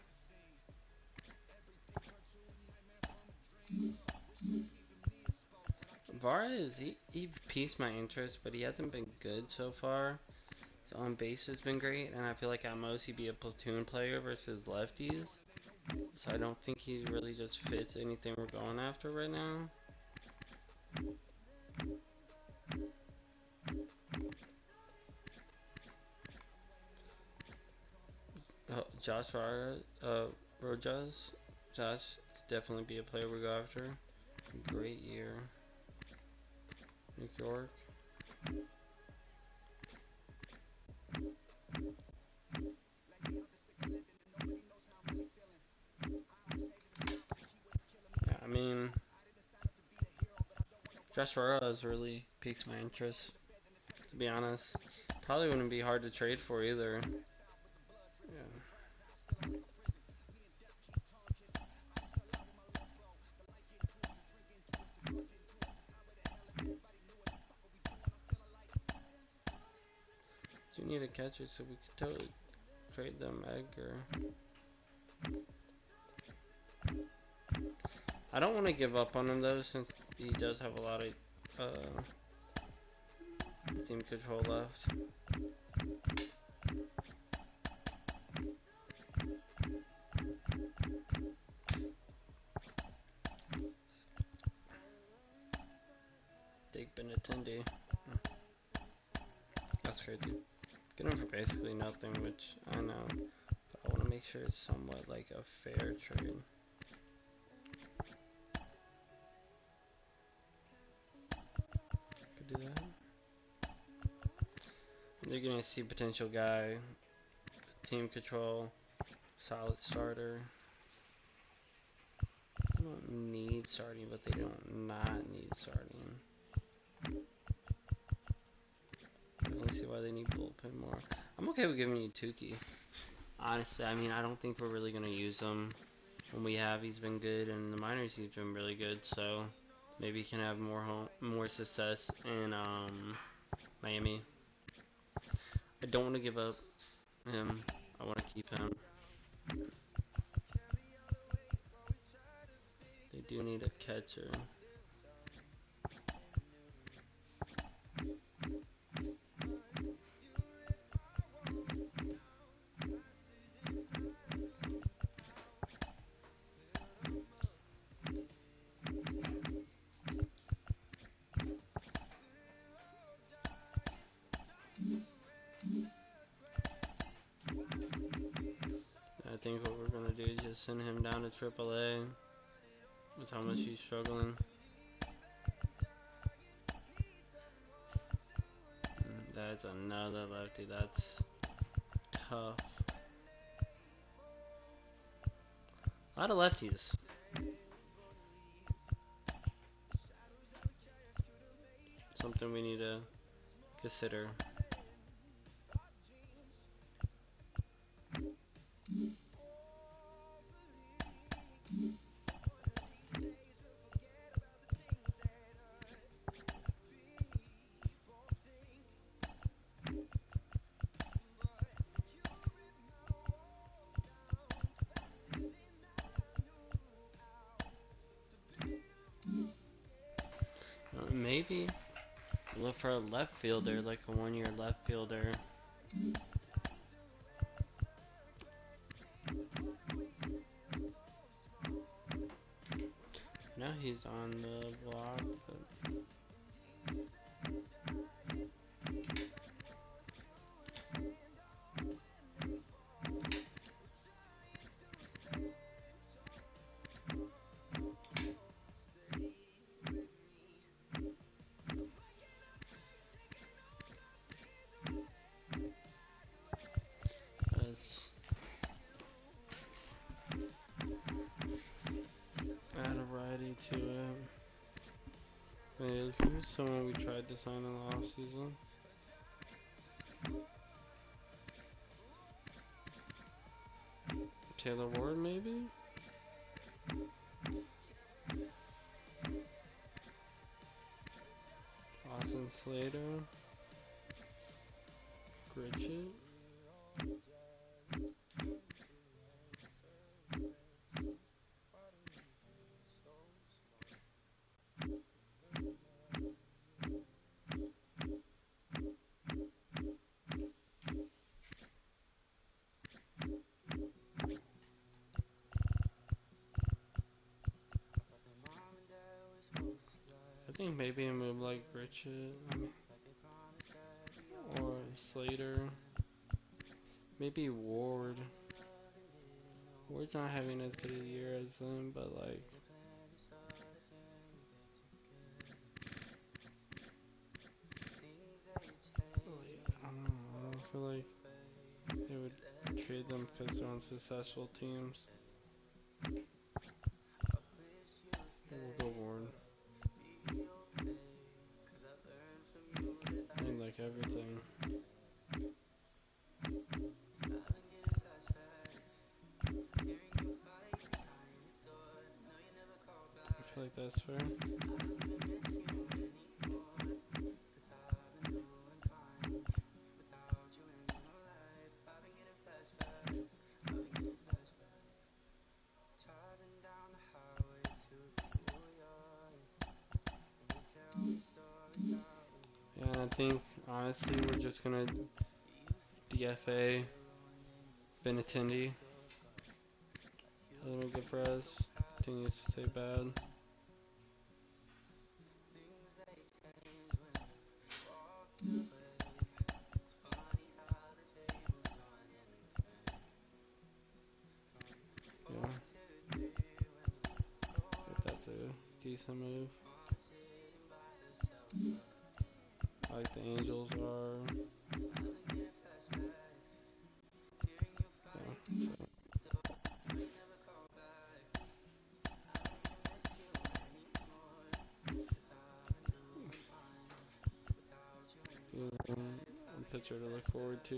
Vargas, he piqued my interest, but he hasn't been good so far. His on base has been great, and I feel like at most he'd be a platoon player versus lefties. So I don't think he really just fits anything we're going after right now. Rojas. Josh could definitely be a player we go after. Great year. New York. Yeah, I mean, Josh Rojas really piques my interest, to be honest. Probably wouldn't be hard to trade for either. Yeah. Do need a catcher, so we could totally trade them Edgar. I don't want to give up on him though, since he does have a lot of team control left. Take Benintendi. That's crazy. Get him for basically nothing, which I know, but I want to make sure it's somewhat like a fair trade. Could do that. They're gonna see potential guy, team control, solid starter. They don't need starting, but they don't not need starting. Definitely see why they need bullpen more. I'm okay with giving you Tukey. Honestly, I mean, I don't think we're really gonna use him. When we have, he's been good, and the minors he's been really good. So maybe he can have more success in Miami. I don't want to give up him. I want to keep him. They do need a catcher. I think what we're gonna do is just send him down to AAA. With how much he's struggling. That's another lefty. That's tough. A lot of lefties. Something we need to consider. Maybe look for a left fielder, like a one-year left fielder. Now he's on the block, but let's add a righty to it. Wait, who's someone we tried to sign in the off season? Taylor Ward, maybe? Austin Slater. Gritchett. think maybe a move like Richard or Slater. Maybe Ward. Ward's not having as good a year as them, but like. I don't feel like they would trade them because they're on successful teams. We'll go Ward. I mean, like everything. I feel like that's fair. Yeah, I think honestly we're just gonna DFA Benintendi. A little good for us. Continues to stay bad. Yeah. But that's a decent move. Like the Angels are. Yeah, so. A pitcher to look forward to.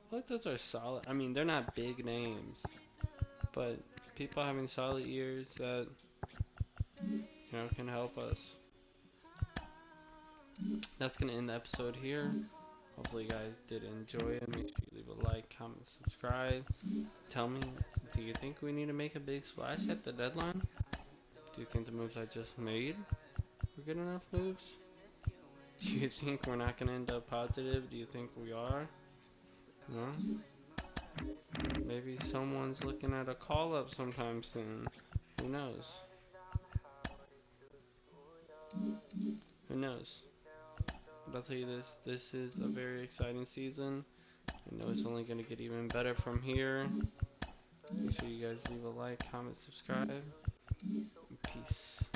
I feel like those are solid. I mean, they're not big names, but people having solid years that can help us. That's gonna end the episode here. Hopefully, you guys did enjoy it. Make sure you leave a like, comment, subscribe. Tell me, do you think we need to make a big splash at the deadline? Do you think the moves I just made were good enough moves? Do you think we're not gonna end up positive? Do you think we are? No? Maybe someone's looking at a call up sometime soon. Who knows? Who knows? But I'll tell you this, this is a very exciting season. I know it's only going to get even better from here. Make sure you guys leave a like, comment, subscribe. Peace.